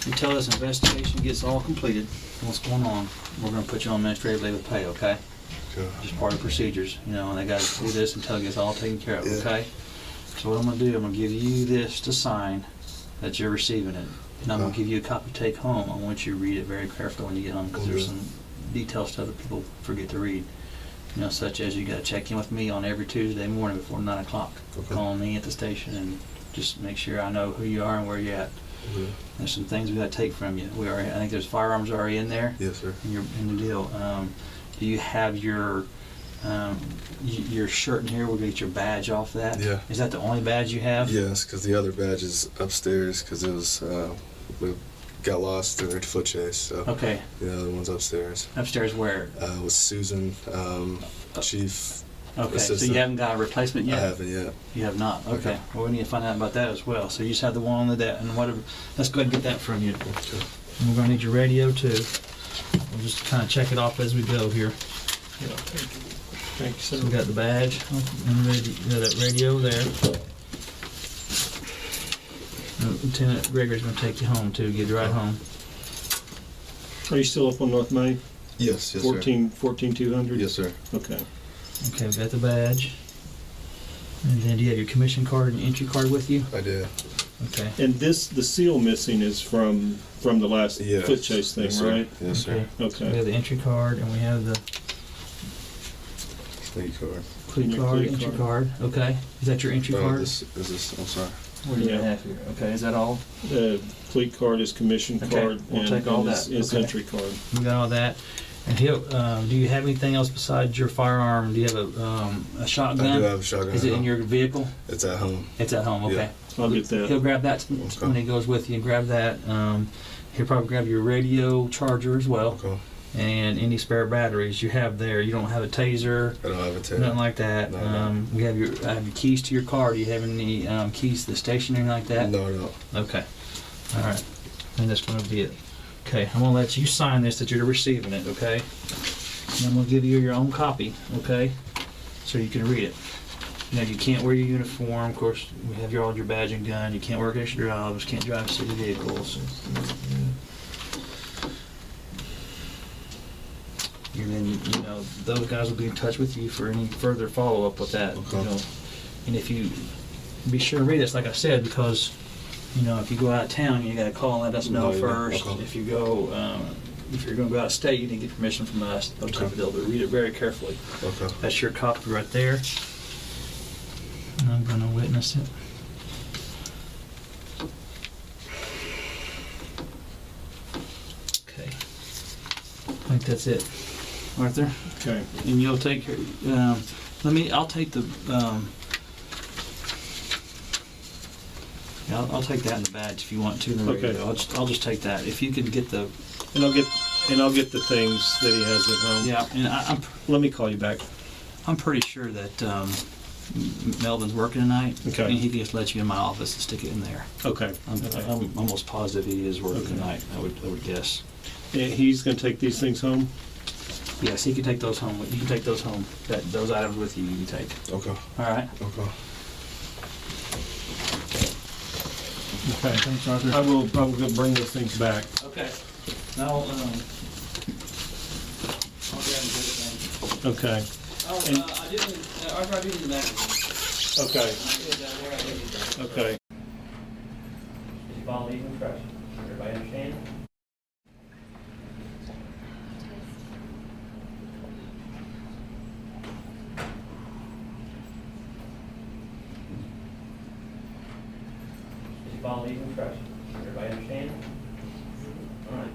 until this investigation gets all completed, what's going on, we're going to put you on administrative leave of pay, okay? Good. Just part of procedures, you know, and they got to do this until it gets all taken care of, Yeah. okay? So what I'm going to do, I'm going to give you this to sign that you're receiving it. And I'm going to give you a copy to take home. I want you to read it very carefully when you get home because there's some details that other people forget to read. You know, such as you got to check in with me on every Tuesday morning before 9 o'clock. Okay. Call me at the station and just make sure I know who you are and where you're at. Mhm. There's some things we got to take from you. I think there's firearms already in there. Yes, sir. In the deal. Do you have your shirt in here? We'll get your badge off that. Yeah. Is that the only badge you have? Yes, because the other badge is upstairs because it was, we got lost in a foot chase. So Okay. the other one's upstairs. Upstairs where? With Susan, chief. Okay. So assistant. you haven't got a replacement yet? I haven't yet. You have not. Okay. Okay. Well, we need to find out about that as well. So you just have the one on that and whatever. Let's go ahead and get that from you. Okay. And we're gonna need your radio too. We'll just kind of check it off as we go here. Thank you, So sir. we got the badge and that radio there. Lieutenant Gregory's gonna take you home too. Get you right home. Are you still up on North Main? Yes, yes, 14200? sir. Yes, sir. Okay. Okay, we got the badge. And then do you have your commission card and entry card with you? I did. Okay. And the seal missing is from the last Yes. foot chase thing, Yes, sir. right? Yes, sir. So we Okay. have the entry card and we have the Thank you, card. plea Your card, plea entry card. card. Okay. Is that your entry card? Is this, I'm sorry. What do you Yeah. have here? Okay, is that all? The fleet card is commission Okay, card. we'll and, take all and that. His Okay. entry card. We got all that. And do you have anything else besides your firearm? Do you have a shotgun? I do have a shotgun. Is at it in home. your vehicle? It's at home. It's at home, okay. I'll get He'll that. grab that when he goes with you and grab that. He'll probably grab your radio charger as well Okay. and any spare batteries you have there. You don't have a taser, I don't have a tape. nothing like that. No, no. We have I have your keys to your car. Do you have any keys to the station or anything like that? No, no. Okay. All right. And that's going to be it. Okay. I'm going to let you sign this that you're receiving it, okay? And I'm going to give you your own copy, okay? So you can read it. Now, you can't wear your uniform. Of course, we have all your badge and gun. You can't work extra jobs. Can't drive city vehicles. And then, you know, those guys will be in touch with you for any further follow-up with that. Okay. You know. And if you be sure to read this, like I said, because, you know, if you go out of town, you got to call and let us know No, yeah, first. okay. If you go, if you're going to go out of state, you need to get permission from us. Those type of deal. But read it very carefully. Okay. That's your copy right there. And I'm going to witness it. Okay. I think that's it. Arthur? Okay. And you'll take her, I'll take the, yeah, I'll take that in the badge if you want to. Okay. I'll just take that. If you could get the, And I'll get the things that he has at home. yeah, and Let me call you back. I'm pretty sure that, Melvin's working tonight. Okay. And he can just let you in my office and stick it in there. Okay. I'm almost positive he is working Okay. tonight, I would guess. And he's going to take these things home? Yes, he can take those home. You can take those home. Those items with you, you can take. Okay. All right? Okay. Okay. Thanks, Arthur. I will go bring those things back. Okay. Now, I'll grab and get it then. Okay. Oh, And- I didn't, Arthur, I didn't do that. Okay. I did that there, I did that. Okay. Did you follow these instructions? Everybody understand? Did you follow these instructions? Everybody understand? All right.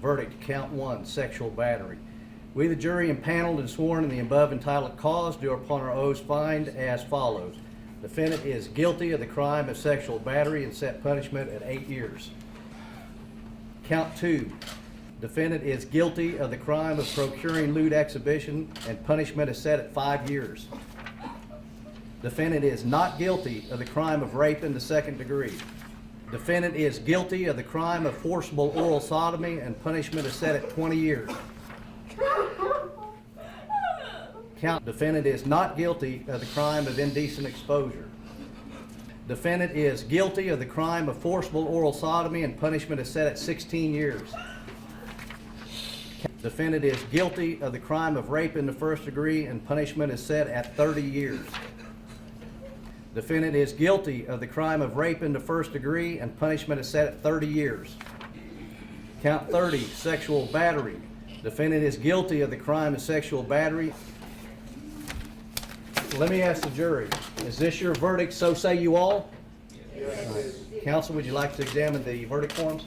Verdict, count one, sexual battery. We, the jury, impaneled and sworn in the above entitled cause, do upon our oaths find as follows. Defendant is guilty of the crime of sexual battery and set punishment at 8 years. Count two, defendant is guilty of the crime of procuring lewd exhibition and punishment is set at 5 years. Defendant is not guilty of the crime of rape in the second degree. Defendant is guilty of the crime of forcible oral sodomy and punishment is set at 20 years. Count, defendant is not guilty of the crime of indecent exposure. Defendant is guilty of the crime of forcible oral sodomy and punishment is set at 16 years. Defendant is guilty of the crime of rape in the first degree and punishment is set at 30 years. Defendant is guilty of the crime of rape in the first degree and punishment is set at 30 years. Count 30, sexual battery. Defendant is guilty of the crime of sexual battery. Let me ask the jury, is this your verdict, so say you all? Yes. Counsel, would you like to examine the verdict forms?